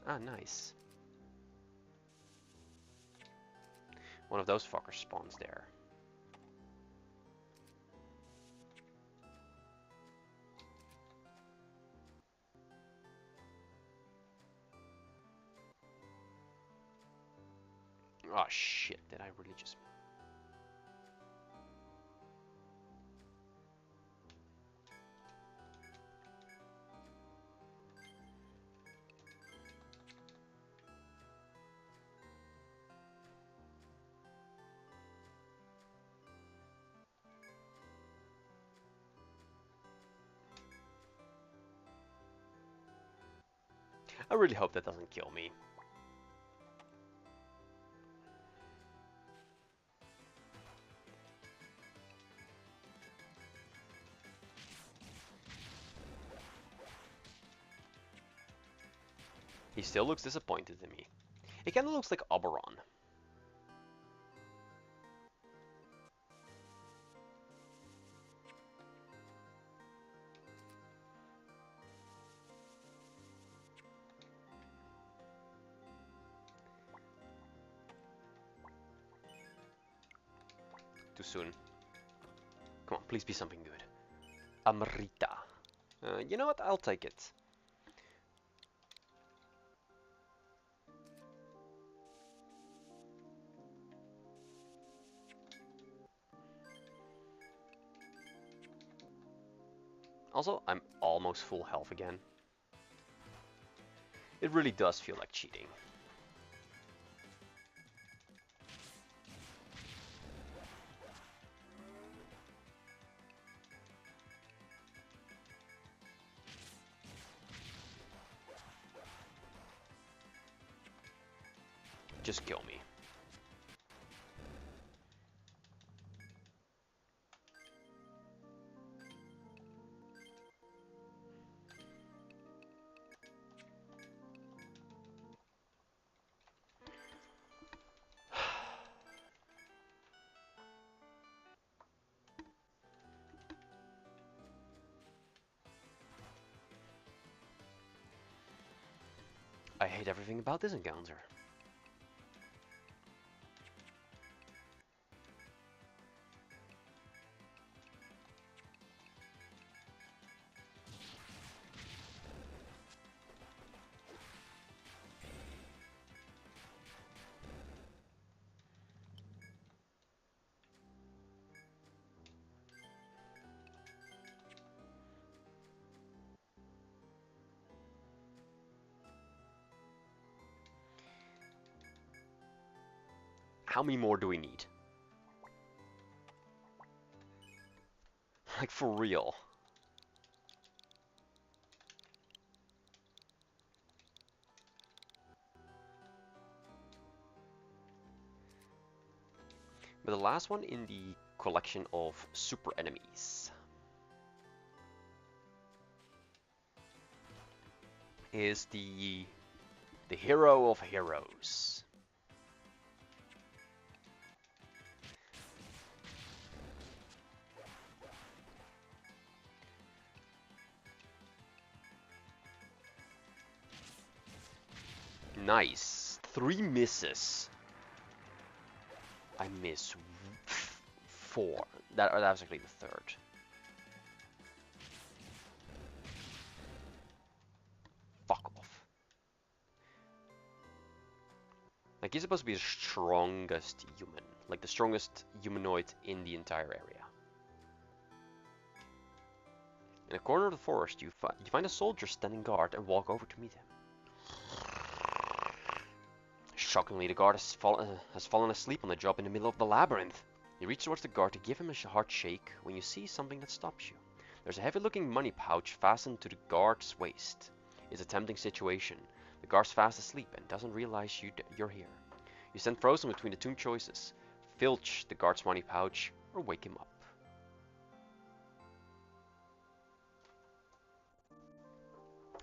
Ah, nice. One of those fuckers spawns there. Oh shit, did I really just... I really hope that doesn't kill me. He still looks disappointed in me. It kinda looks like Oberon. Too soon. Come on, please be something good. Amrita. You know what? I'll take it. Also, I'm almost full health again. It really does feel like cheating. Just kill me. I hate everything about this encounter. How many more do we need? Like, for real. But the last one in the collection of super enemies is the hero of heroes. Nice. 3 misses. I miss 4. That was actually the third. Like, he's supposed to be the strongest human. Like, the strongest humanoid in the entire area. In a corner of the forest, you find a soldier standing guard and walk over to meet him. Shockingly, the guard has fallen asleep on the job in the middle of the labyrinth. You reach towards the guard to give him a hard shake when you see something that stops you. There's a heavy-looking money pouch fastened to the guard's waist. It's a tempting situation. The guard's fast asleep and doesn't realize you're here. You stand frozen between the two choices. Filch the guard's money pouch or wake him up.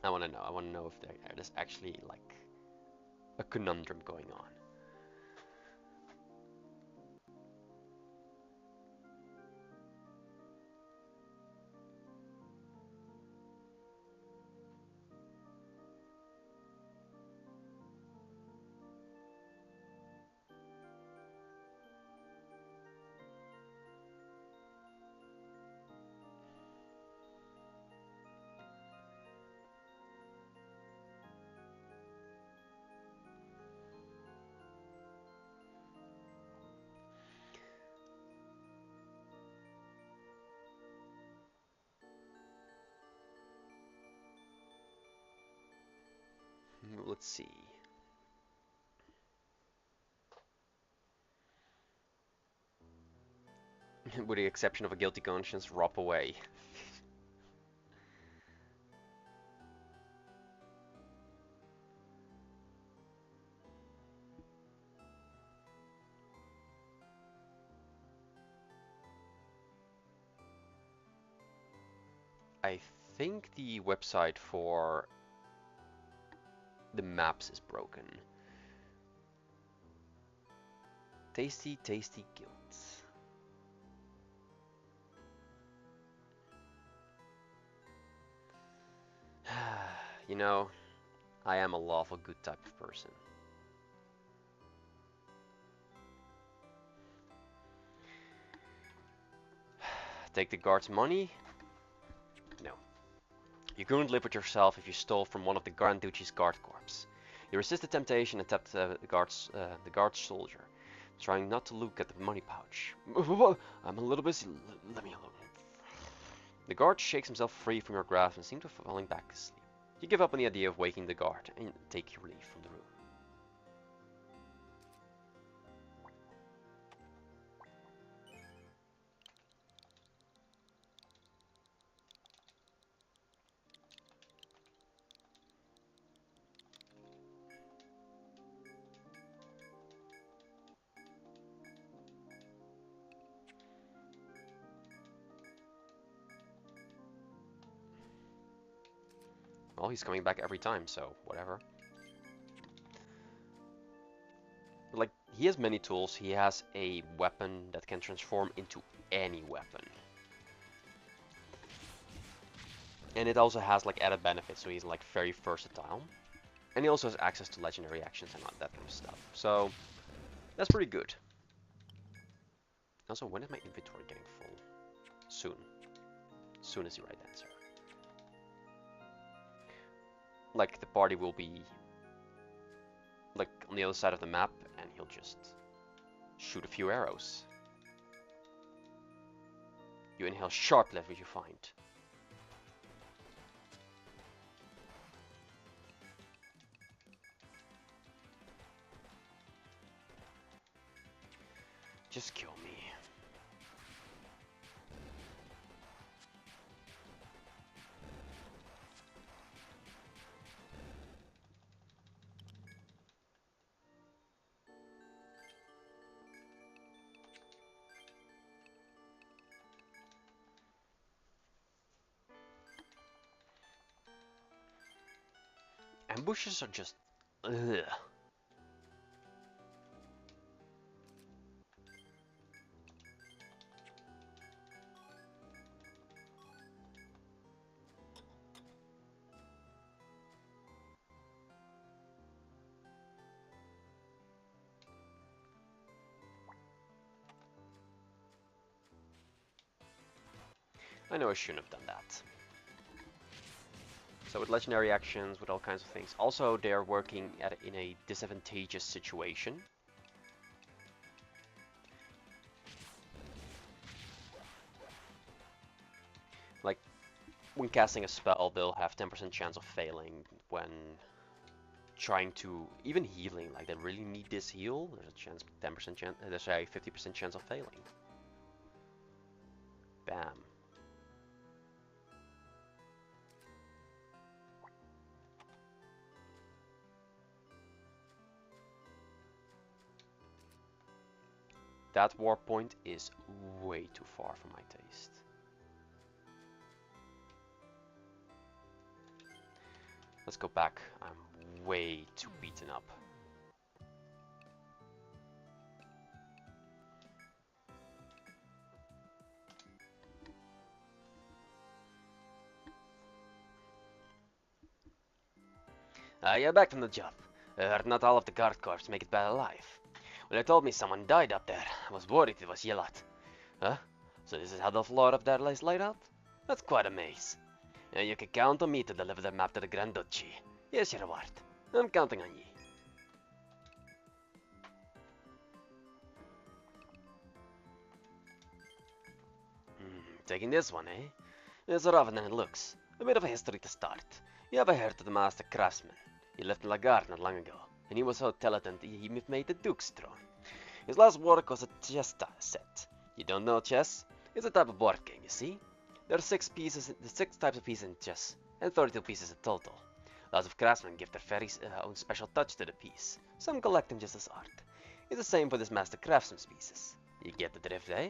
I want to know if there's actually like a conundrum going on. Let's see. With the exception of a guilty conscience, rop away. I think the website for the maps is broken. Tasty, tasty guilt. You know, I am a lawful good type of person. Take the guard's money? No. You couldn't live with yourself if you stole from one of the Grand Duchy's guard corps. You resist the temptation and tapped the guard's soldier, trying not to look at the money pouch. I'm a little busy. Let me alone. The guard shakes himself free from your grasp and seems to be falling back asleep. You give up on the idea of waking the guard and take your leave from the room. Well, he's coming back every time, so whatever. Like, he has many tools. He has a weapon that can transform into any weapon. And it also has like added benefits, so he's like very versatile. And he also has access to legendary actions and that kind of stuff. So, that's pretty good. Also, when is my inventory getting full? Soon. Soon is the right answer. Like, the party will be like on the other side of the map, and he'll just shoot a few arrows. You inhale sharp level you find. Just kill me. Ambushes are just... ugh. I know I shouldn't have done that. So with legendary actions, with all kinds of things. Also, they are working in a disadvantageous situation. Like, when casting a spell, they'll have 10% chance of failing. When trying to, even healing, like they really need this heal, there's a chance, 10% chance, there's a 50% chance of failing. Bam. That warp point is way too far for my taste. Let's go back. I'm way too beaten up. Yeah, back from the job. I heard not all of the guard corps make it back alive. When they told me someone died up there, I was worried it was Yelat. Huh? So this is how the floor up there lays laid out? That's quite a maze. And you can count on me to deliver the map to the Grand Duchy. Here's your reward. I'm counting on ye. Taking this one, eh? It's rougher than it looks. A bit of a history to start. You ever heard of the master craftsman? He left Lagarde not long ago, and he was so talented he made the Duke's throne. His last work was a chess set. You don't know chess? It's a type of board game, you see? There are six types of pieces in chess, and 32 pieces in total. Lots of craftsmen give their very own special touch to the piece. Some collect them just as art. It's the same for this master craftsman's pieces. You get the drift, eh?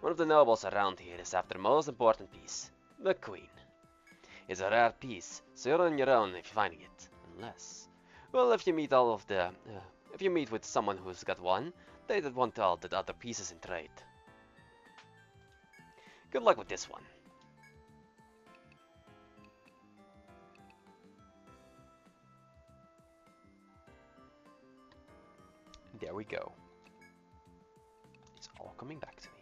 One of the nobles around here is after the most important piece, the queen. It's a rare piece, so you're on your own if you're finding it. Unless, well, if you meet with someone who's got one, they would want all the other pieces in trade. Good luck with this one. There we go. It's all coming back to me.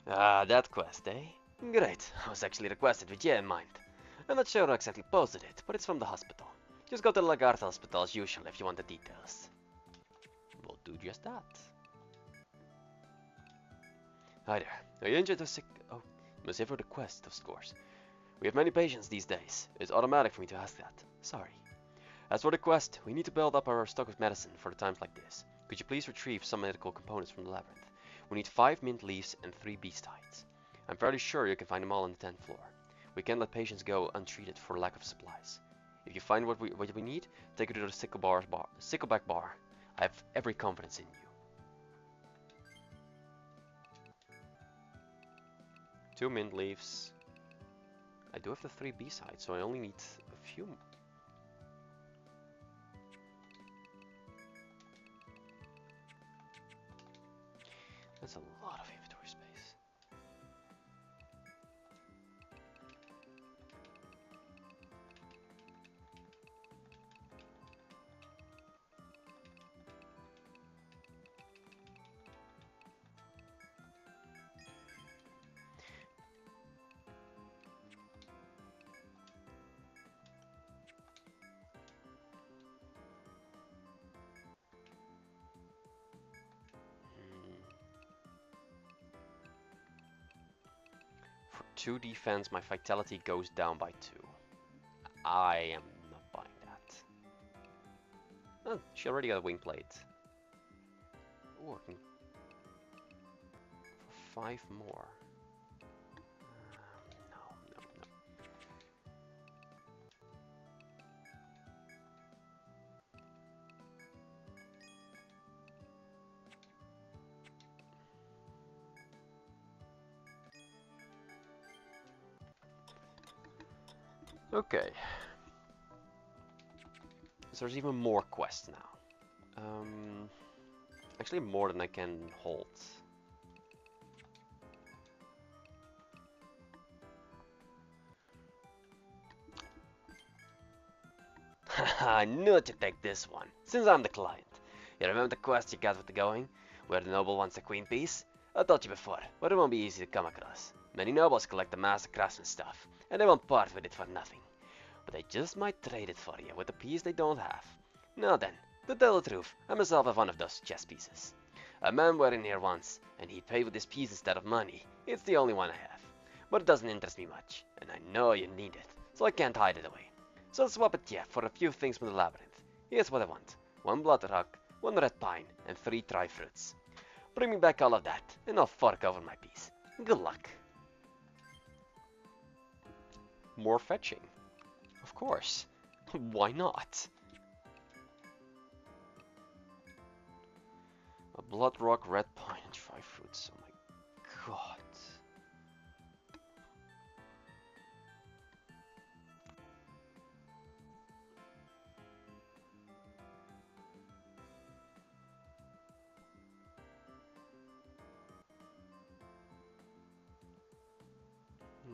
Ah, that quest, eh? Great. I was actually requested with you in mind. I'm not sure who exactly posted it, but it's from the hospital. Just go to the Lagarde Hospital as usual if you want the details. We'll do just that. Hi there. Are you injured or sick? Oh, you must have for the quest, of course. We have many patients these days. It's automatic for me to ask that. Sorry. As for the quest, we need to build up our stock of medicine for the times like this. Could you please retrieve some medical components from the labyrinth? We need 5 mint leaves and 3 beast hides. I'm fairly sure you can find them all on the 10th floor. We can't let patients go untreated for lack of supplies. If you find what we need, take it to the Sickleback bar. I have every confidence in you. 2 mint leaves. I do have the 3 beast hides, so I only need a few. That's a lot of inventory space. For 2 defense, my vitality goes down by 2. I am not buying that. Oh, she already got a wing plate. Working for 5 more. No. Okay. So there's even more quests now. Actually more than I can hold. I knew to take this one, since I'm the client. You remember the quest you got with the going, where the noble wants the queen piece? I told you before, but it won't be easy to come across. Many nobles collect the master craftsman stuff, and they won't part with it for nothing. But they just might trade it for you with a piece they don't have. Now then, to tell the truth, I myself have one of those chess pieces. A man were in here once, and he paid with this piece instead of money. It's the only one I have. But it doesn't interest me much, and I know you need it, so I can't hide it away. So I'll swap it yeah for a few things from the labyrinth. Here's what I want. 1 blood rock, 1 red pine, and 3 tri-fruits. Bring me back all of that, and I'll fork over my piece. Good luck. More fetching. Of course. Why not? A blood rock, red pine, and tri-fruits. Oh my god.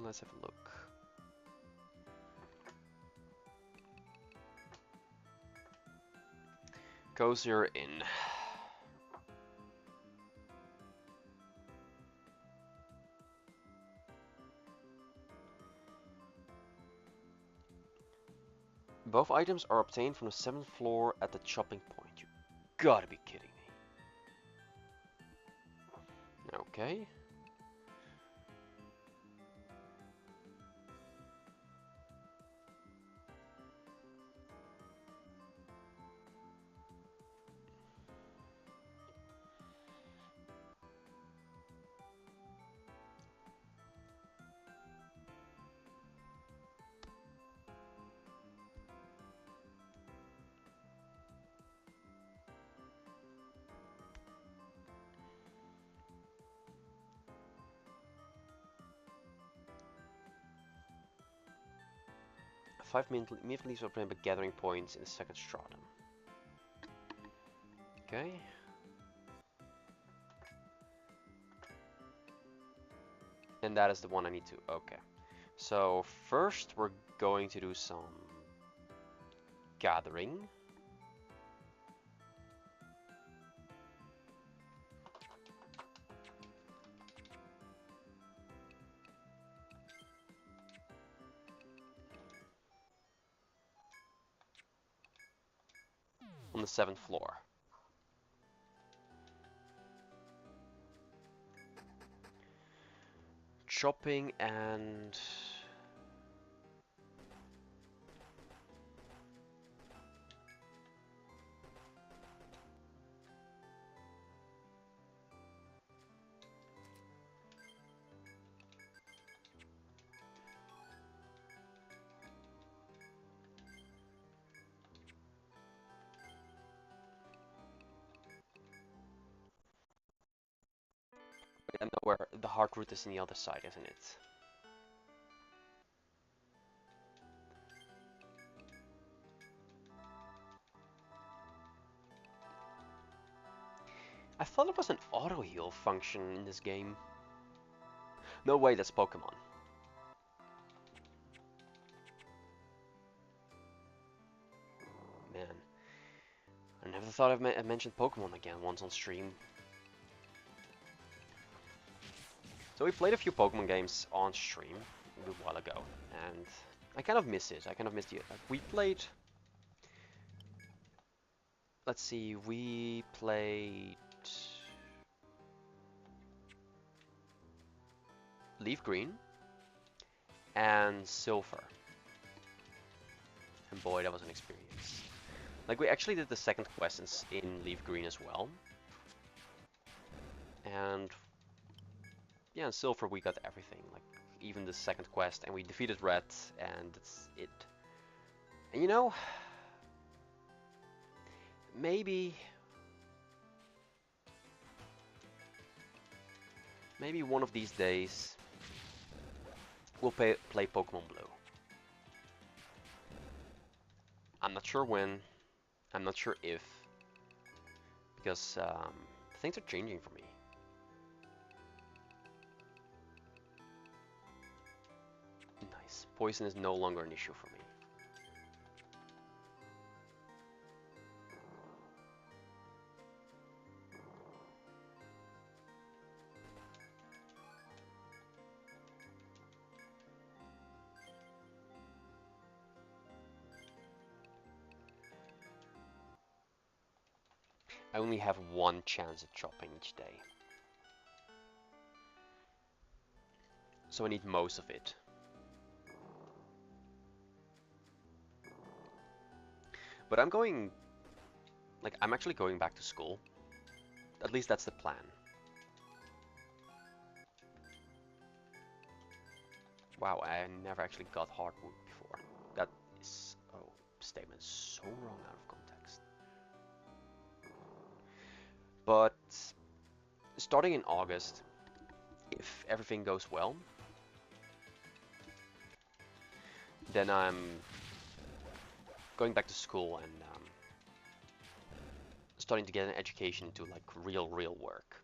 Let's have a look. Cozier Inn. Both items are obtained from the 7th floor at the chopping point. You gotta be kidding me. Okay. Five immediately so obtained by gathering points in the 2nd stratum. Okay. And that is the one I need to. Okay. So first we're going to do some gathering. On the 7th floor. Chopping and I know where the hard route is on the other side, isn't it? I thought there was an auto heal function in this game. No way, that's Pokemon. Man, I never thought I mentioned Pokemon again once on stream. So we played a few Pokemon games on stream a good while ago, and I kind of miss it. I kind of miss it. We played. Let's see, we played Leaf Green and Silver. And boy, that was an experience. Like, we actually did the 2nd quest in Leaf Green as well. And yeah, in Silver we got everything, like even the 2nd quest, and we defeated Red, and that's it. And you know, maybe one of these days we'll play Pokemon Blue. I'm not sure when, I'm not sure if, because things are changing for me. Nice. Poison is no longer an issue for me. I only have one chance at chopping each day. So I need most of it. But I'm actually going back to school. At least that's the plan. Wow, I never actually got hardwood before. That is, oh, statement so wrong out of context. But starting in August, if everything goes well, then I'm going back to school and starting to get an education into like real work.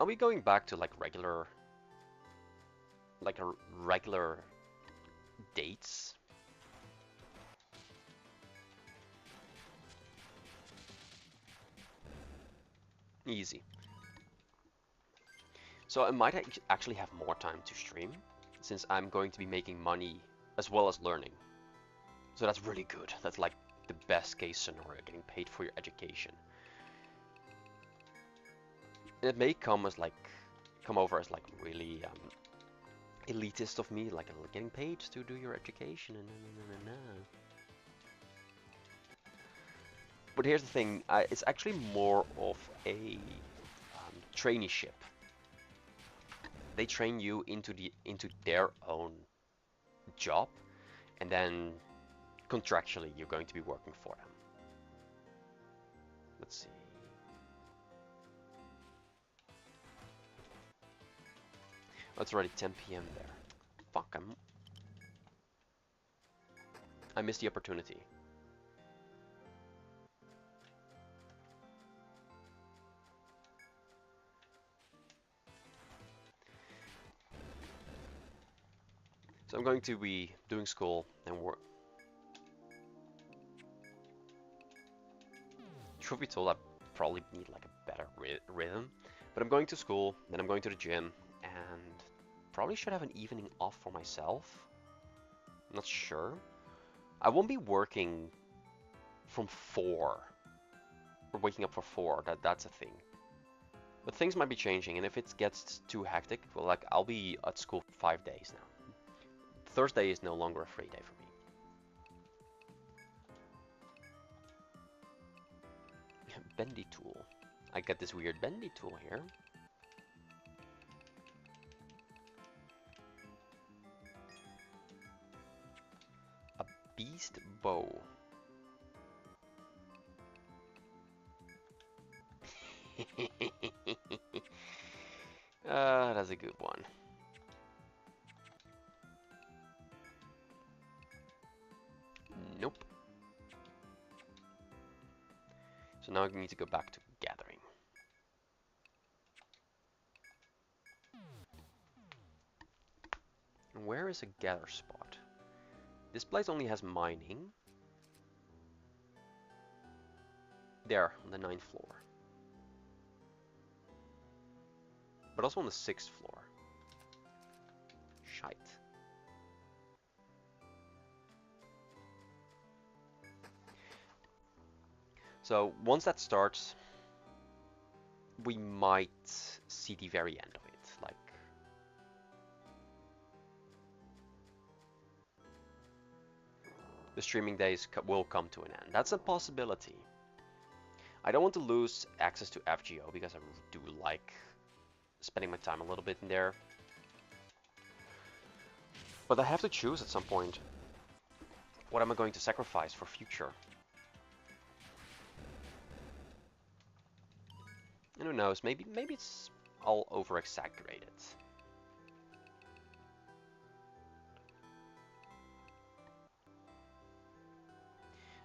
I'll be going back to like regular dates. Easy. So I might actually have more time to stream, since I'm going to be making money as well as learning. So that's really good. That's like the best case scenario, getting paid for your education. And it may come over as like really elitist of me, like getting paid to do your education. But here's the thing, it's actually more of a traineeship. They train you into their own job, and then contractually you're going to be working for them. Let's see. Oh, it's already 10 p.m. there. Fuck, I missed the opportunity. So I'm going to be doing school and work. Truth be told, I probably need like a better rhythm. But I'm going to school, then I'm going to the gym, and probably should have an evening off for myself. I'm not sure. I won't be working from 4. Or waking up for 4, that's a thing. But things might be changing, and if it gets too hectic, well, like I'll be at school 5 days now. Thursday is no longer a free day for me. Bendy tool. I got this weird bendy tool here. A beast bow. That's a good one. Nope. So now I need to go back to gathering. Where is a gather spot? This place only has mining. There, on the 9th floor. But also on the 6th floor. Shite. So once that starts, we might see the very end of it. Like, the streaming days will come to an end. That's a possibility. I don't want to lose access to FGO because I do like spending my time a little bit in there. But I have to choose at some point. What am I going to sacrifice for future? And who knows, maybe it's all over-exaggerated.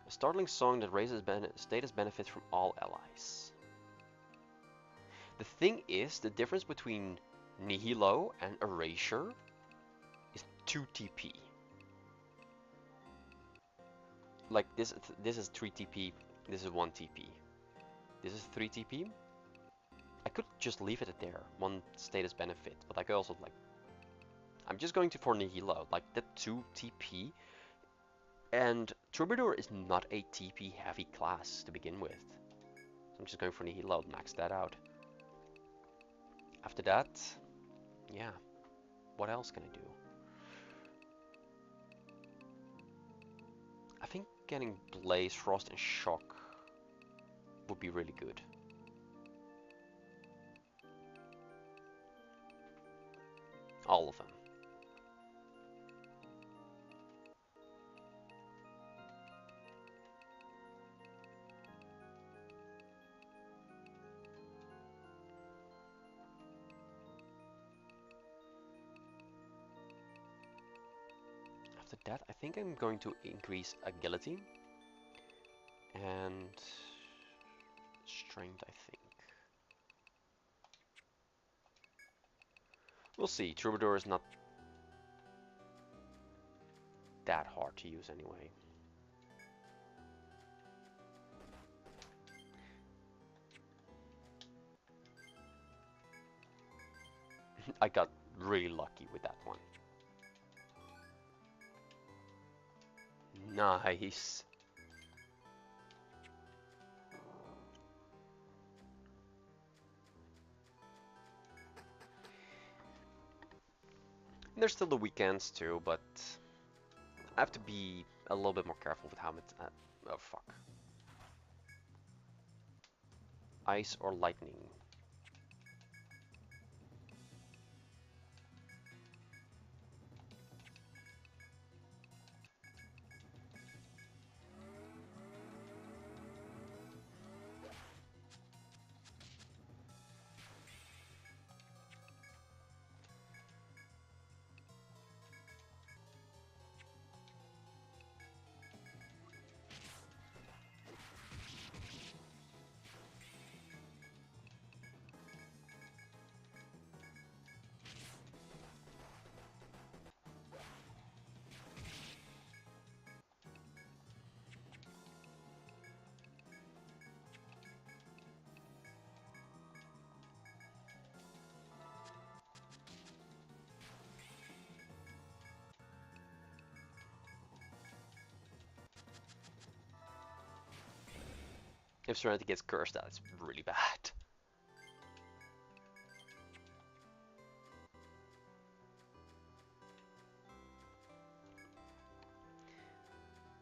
A startling song that raises status benefits from all allies. The thing is, the difference between Nihilo and Erasure is 2 TP. Like this is 3 TP, this is 1 TP. This is 3 TP. I could just leave it at there, 1 status benefit, but I could also like... I'm just going for Nihilo, like that 2 TP And Troubadour is not a TP heavy class to begin with. So I'm just going for the heal load, max that out. After that, yeah, what else can I do? I think getting Blaze, Frost, and Shock would be really good. All of them. After that, I think I'm going to increase Agility and Strength, I think. We'll see. Troubadour is not that hard to use anyway. I got really lucky with that one. Nice. There's still the weekends too, but I have to be a little bit more careful with how much. Oh fuck. Ice or lightning? If Serenity gets cursed, that's really bad.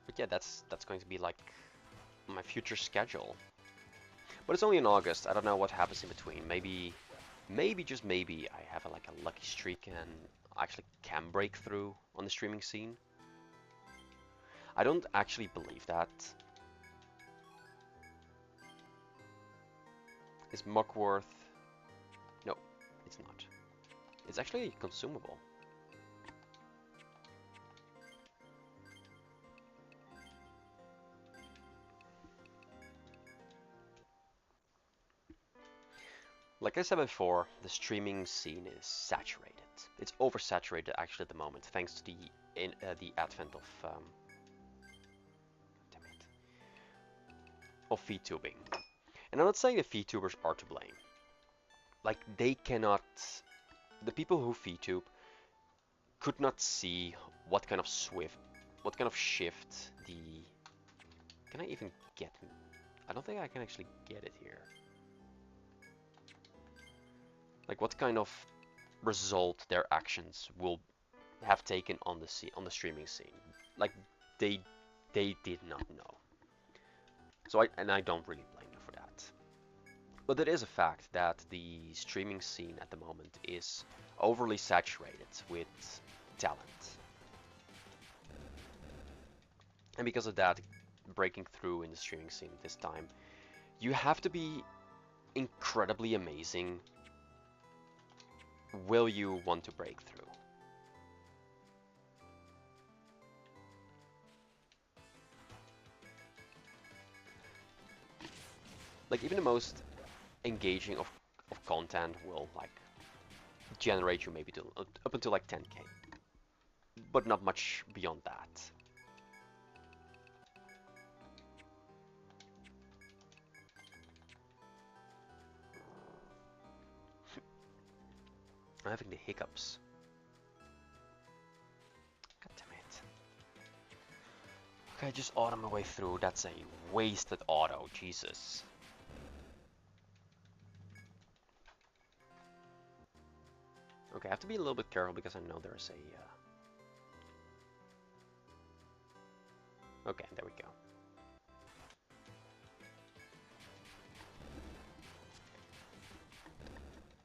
But yeah, that's going to be like my future schedule. But it's only in August. I don't know what happens in between. Maybe just maybe I have like a lucky streak and actually can break through on the streaming scene. I don't actually believe that. Is Muckworth? No, it's not. It's actually consumable. Like I said before, the streaming scene is saturated. It's oversaturated actually at the moment, thanks to the advent of VTubing. And I'm not saying the VTubers are to blame. Like they cannot, the people who VTube could not see what kind of shift the. Can I even get? I don't think I can actually get it here. Like what kind of result their actions will have taken on the streaming scene. Like they did not know. So I don't really blame them for that. But it is a fact that the streaming scene at the moment is overly saturated with talent. And because of that, breaking through in the streaming scene this time, you have to be incredibly amazing. Will you want to break through? Like even the most engaging of content will like generate you maybe to up until like 10k, but not much beyond that. I'm having the hiccups. God damn it. Okay, just auto my way through. That's a wasted auto, Jesus. Okay, I have to be a little bit careful because I know there's a... Okay, there we go.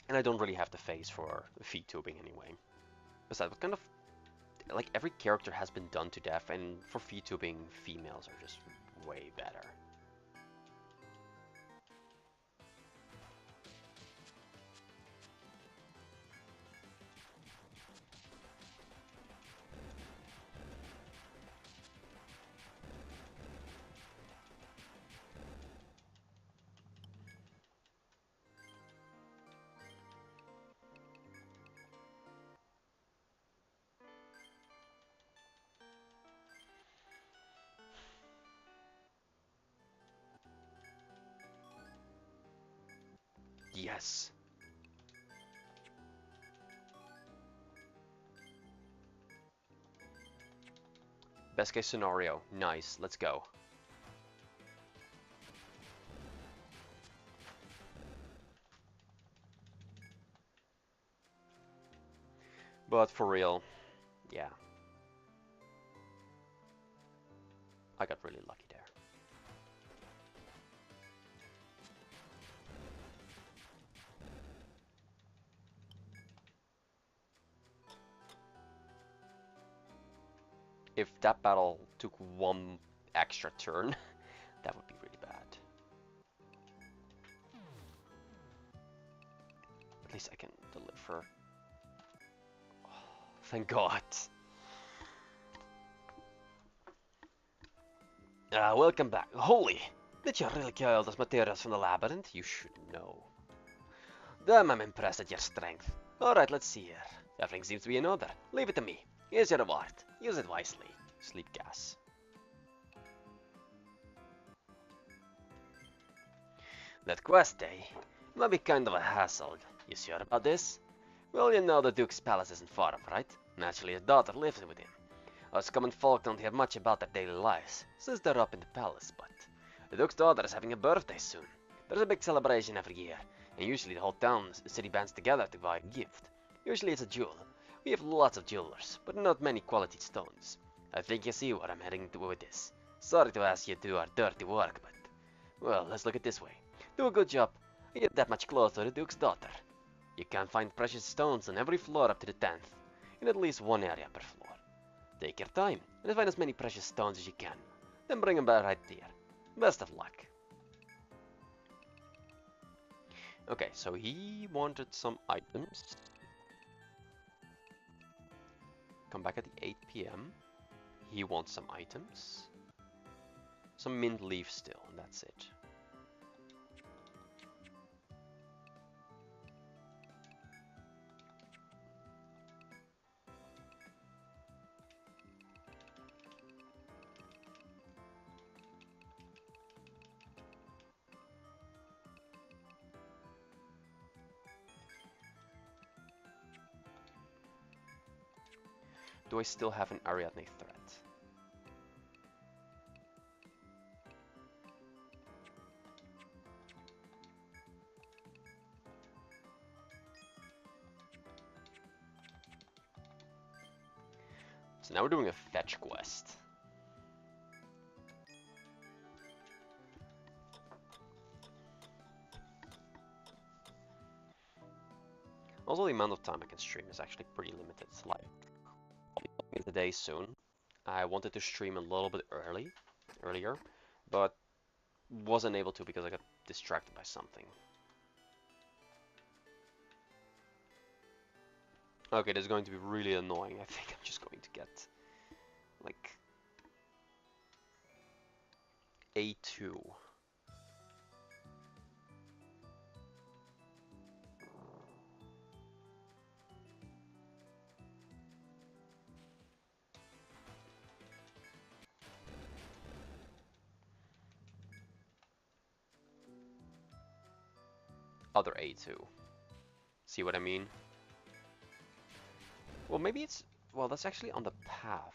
And I don't really have the face for feed tubing anyway. Besides, what kind of... Like, every character has been done to death, and for feed tubing, females are just way better. Yes. Best case scenario. Nice. Let's go. But for real, yeah. I got really lucky there. If that battle took one extra turn, that would be really bad. At least I can deliver. Oh, thank God. Welcome back. Holy! Did you really get all those materials from the labyrinth? You should know. Damn, I'm impressed at your strength. Alright, let's see here. Everything seems to be in order. Leave it to me. Here's your reward. Use it wisely. Sleep gas. That quest, eh? Might be kind of a hassle. You sure about this? Well, you know the Duke's palace isn't far off, right? Naturally, his daughter lives with him. Us common folk don't hear much about their daily lives, since they're up in the palace, but the Duke's daughter is having a birthday soon. There's a big celebration every year, and usually the whole city bands together to buy a gift. Usually it's a jewel. We have lots of jewelers, but not many quality stones. I think you see where I'm heading to with this. Sorry to ask you to do our dirty work, but... Well, let's look at it this way. Do a good job, you get that much closer to the Duke's daughter. You can find precious stones on every floor up to the 10th, in at least one area per floor. Take your time, and find as many precious stones as you can. Then bring them back right here. Best of luck. Okay, so he wanted some items. Come back at the 8 p.m. He wants some items. Some mint leaf still, and that's it. Do I still have an Ariadne threat? So now we're doing a fetch quest. Also, the amount of time I can stream is actually pretty limited. It's like in the day soon. I wanted to stream a little bit earlier, but wasn't able to because I got distracted by something. Okay, this is going to be really annoying. I think I'm just going to get like A2. Other A2. See what I mean? Well, maybe it's... Well, that's actually on the path.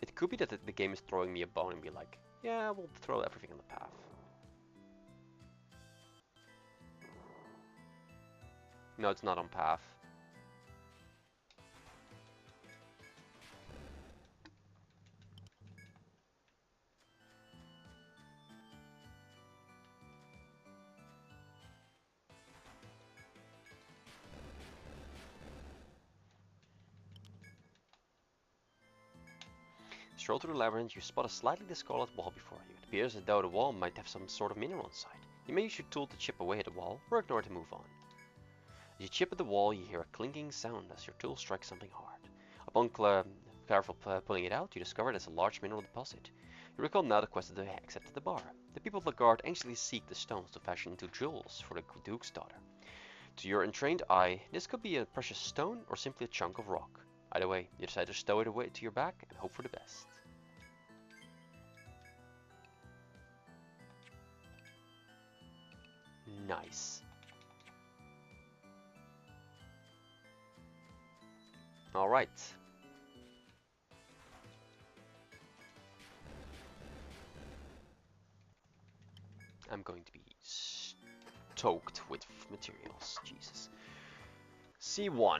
It could be that the game is throwing me a bone and be like, yeah, we'll throw everything on the path. No, it's not on path. Stroll through the labyrinth, you spot a slightly discolored wall before you. It appears as though the wall might have some sort of mineral inside. You may use your tool to chip away at the wall, or ignore it to move on. As you chip at the wall, you hear a clinking sound as your tool strikes something hard. Upon careful pulling it out, you discover it is a large mineral deposit. You recall now the quest of the exit to the bar. The people of the guard anxiously seek the stones to fashion into jewels for the Duke's daughter. To your untrained eye, this could be a precious stone or simply a chunk of rock. Either way, you decide to stow it away to your back and hope for the best. Nice. Alright. I'm going to be stoked with materials. Jesus. C1.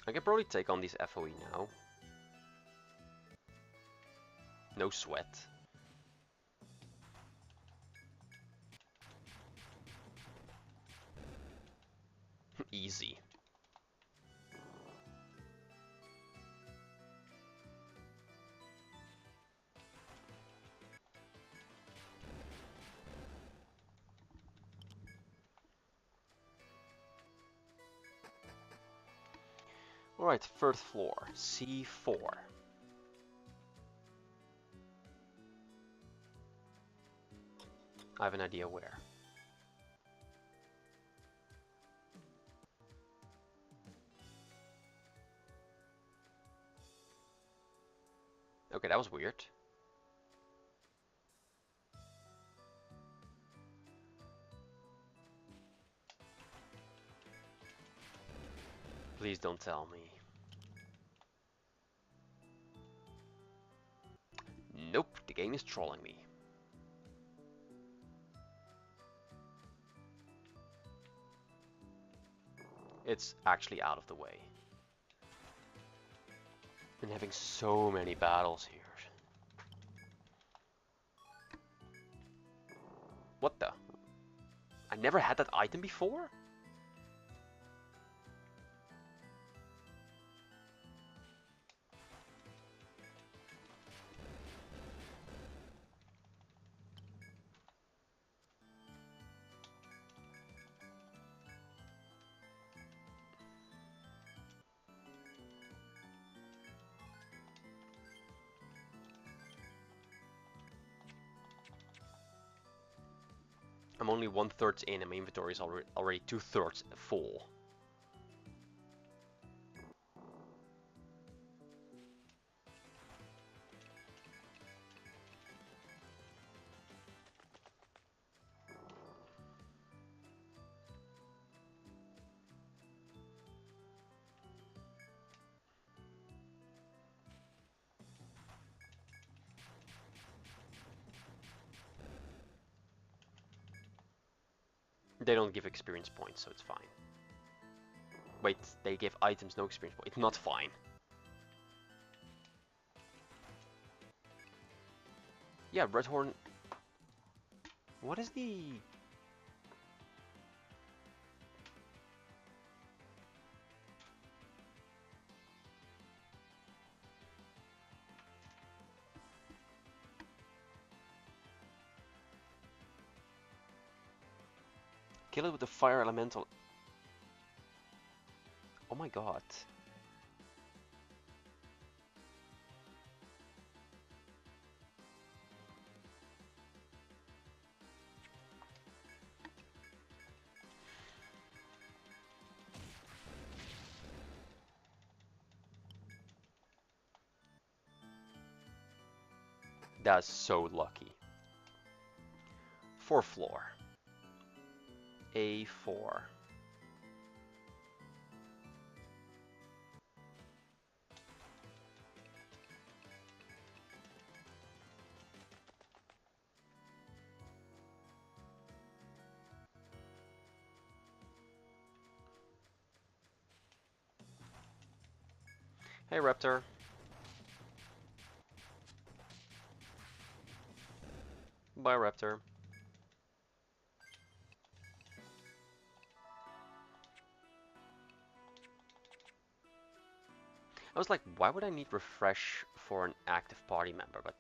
I can probably take on these FOE now. No sweat. Easy. Alright, third floor, C4. I have an idea where. Okay, that was weird. Please don't tell me. Nope, the game is trolling me. It's actually out of the way. Been having so many battles here. What the? I never had that item before? I'm only 1/3 in and my inventory is already 2/3 full. They don't give experience points, so it's fine. Wait, they give items no experience points. It's not fine. Yeah, Redhorn. What is the... Kill it with the fire elemental. Oh my god. That's so lucky. 4th floor. A4. Hey, Raptor. Bye, Raptor. I was like, why would I need refresh for an active party member? But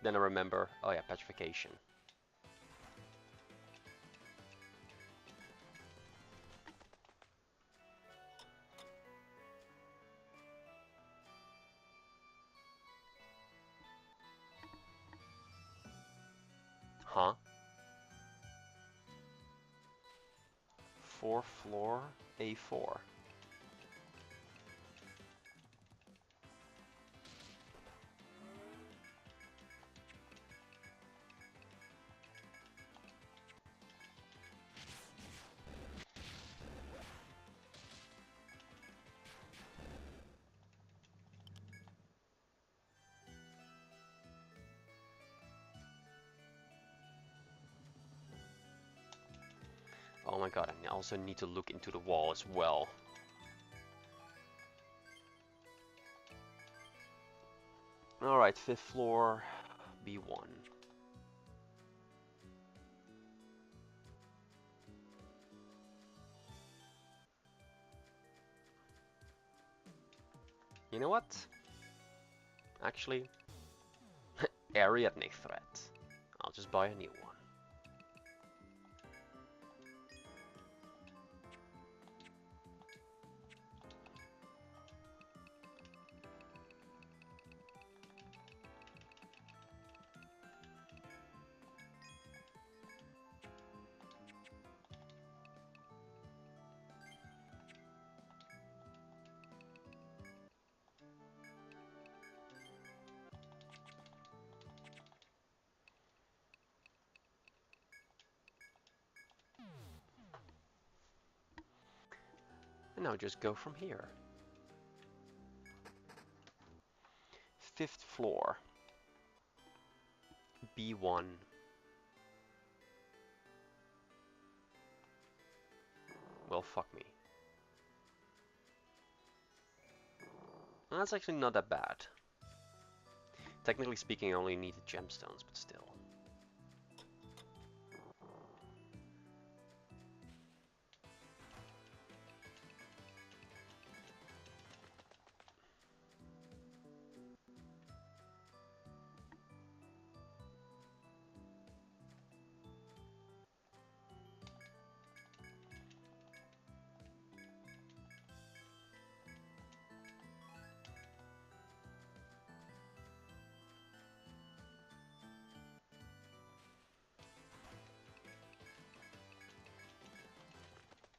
then I remember, oh yeah, petrification. Huh? 4th floor, A4. Oh my god, I also need to look into the wall as well. Alright, 5th floor, B1. You know what? Actually, ethnic threat. I'll just buy a new one. And now just go from here. 5th floor. B1. Well, fuck me. Well, that's actually not that bad. Technically speaking, I only needed gemstones, but still.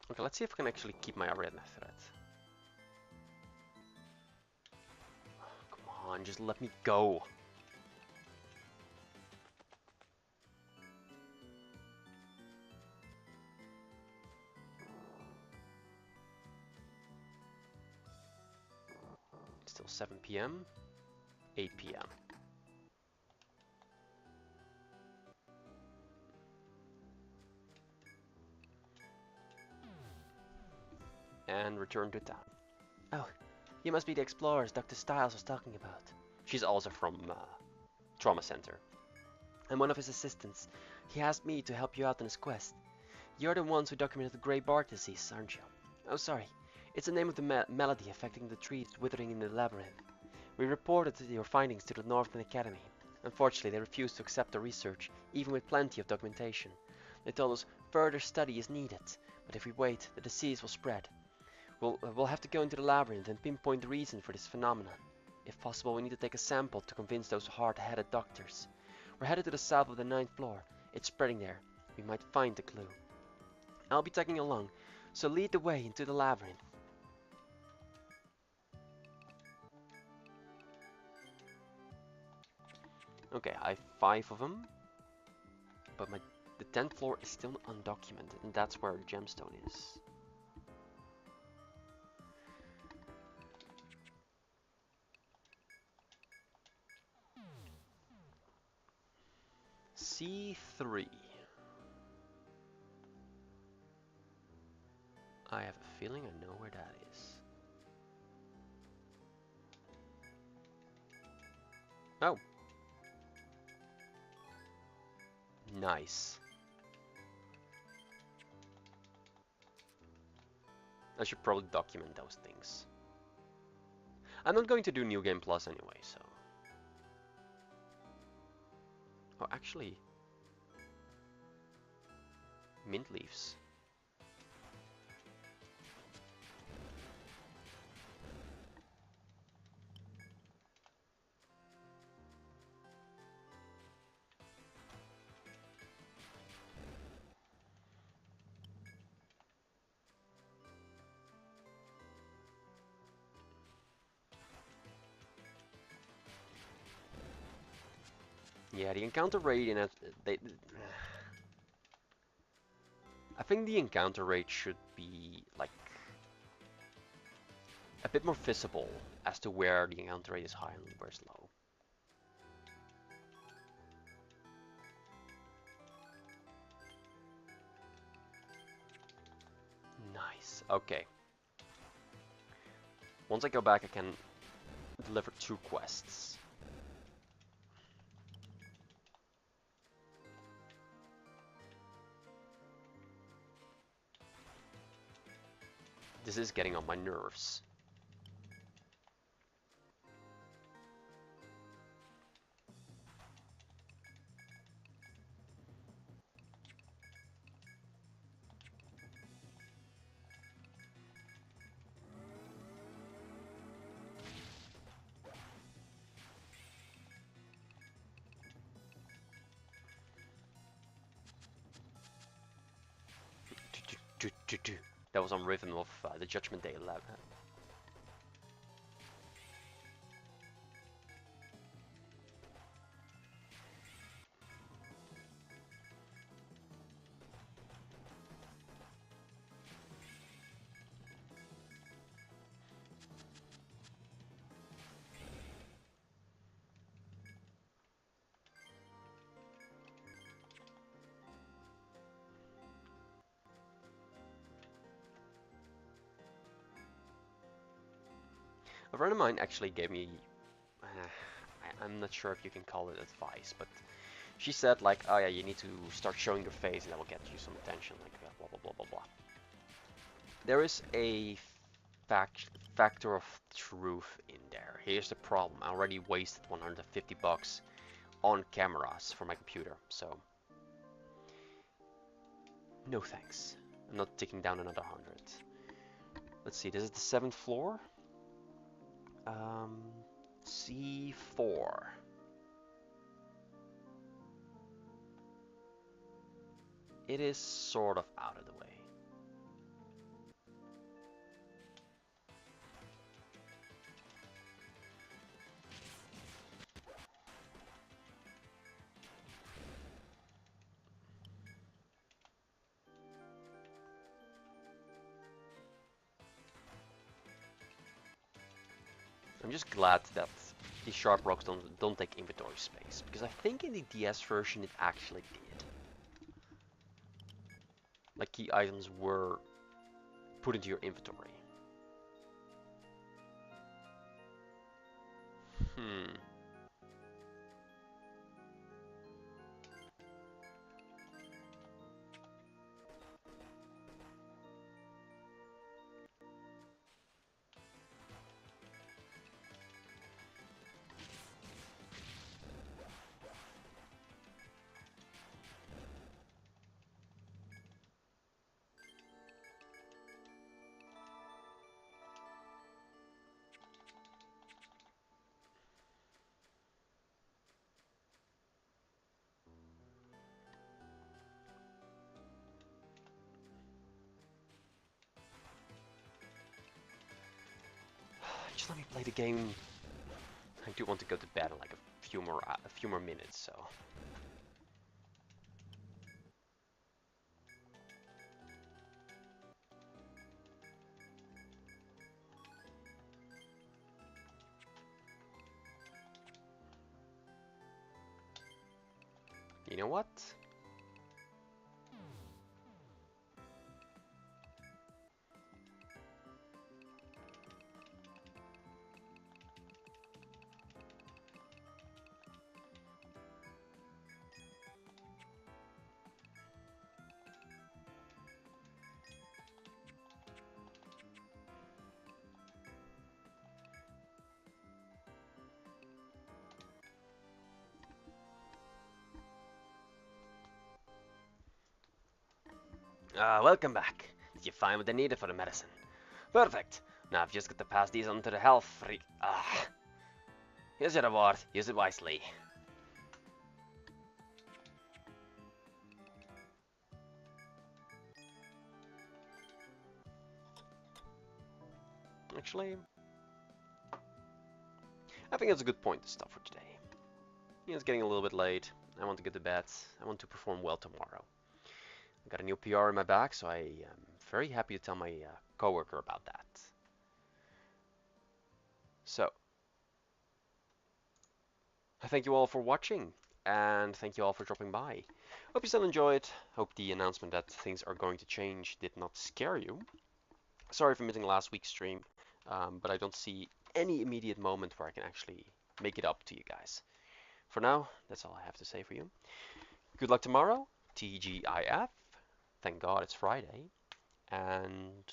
Okay, let's see if I can actually keep my arena threat. Oh, come on, just let me go. Still 7 p.m. 8 p.m. And return to town. Oh, you must be the explorers Dr. Stiles was talking about. She's also from Trauma Center. I'm one of his assistants. He asked me to help you out on his quest. You're the ones who documented the Grey Bart disease, aren't you? Oh, sorry. It's the name of the malady affecting the trees withering in the labyrinth. We reported your findings to the Northern Academy. Unfortunately, they refused to accept the research, even with plenty of documentation. They told us, Further study is needed, but if we wait, the disease will spread. We'll have to go into the labyrinth and pinpoint the reason for this phenomenon. If possible, we need to take a sample to convince those hard-headed doctors. We're headed to the south of the 9th floor. It's spreading there. We might find the clue. I'll be tagging along, so lead the way into the labyrinth. Okay, I have 5 of them, but the 10th floor is still undocumented, and that's where the gemstone is. C3. I have a feeling I know where that is. Oh. Nice. I should probably document those things. I'm not going to do New Game Plus anyway, so... Oh, actually... Mint leaves. Yeah, the encounter rate in it, I think the encounter rate should be like a bit more visible as to where the encounter rate is high and where it's low. Nice. Okay. Once I go back, I can deliver 2 quests. This is getting on my nerves. That was on rhythm of the Judgment Day lab. A friend of mine actually gave me, I'm not sure if you can call it advice, but she said like, oh yeah, you need to start showing your face and that will get you some attention, like blah blah blah blah blah. There is a factor of truth in there. Here's the problem, I already wasted 150 bucks on cameras for my computer, so no thanks. I'm not taking down another 100. Let's see, this is the 7th floor. C4. It is sort of out of the way. I'm just glad that these sharp rocks don't take inventory space, because I think in the DS version it actually did. Like key items were put into your inventory. Just let me play the game. I do want to go to bed in like a few more minutes, so. You know what? Welcome back. Did you find what they needed for the medicine? Perfect. Now I've just got to pass these on to the health free. Here's your reward. Use it wisely. Actually, I think it's a good point to stop for today. It's getting a little bit late. I want to get to bed. I want to perform well tomorrow. I got a new PR in my back, so I am very happy to tell my coworker about that. So, I thank you all for watching, and thank you all for dropping by. Hope you still enjoyed. Hope the announcement that things are going to change did not scare you. Sorry for missing last week's stream, but I don't see any immediate moment where I can actually make it up to you guys. For now, that's all I have to say for you. Good luck tomorrow, TGIF. Thank God it's Friday. And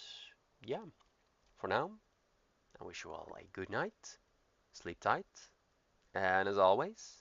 yeah, for now, I wish you all a good night, sleep tight, and as always,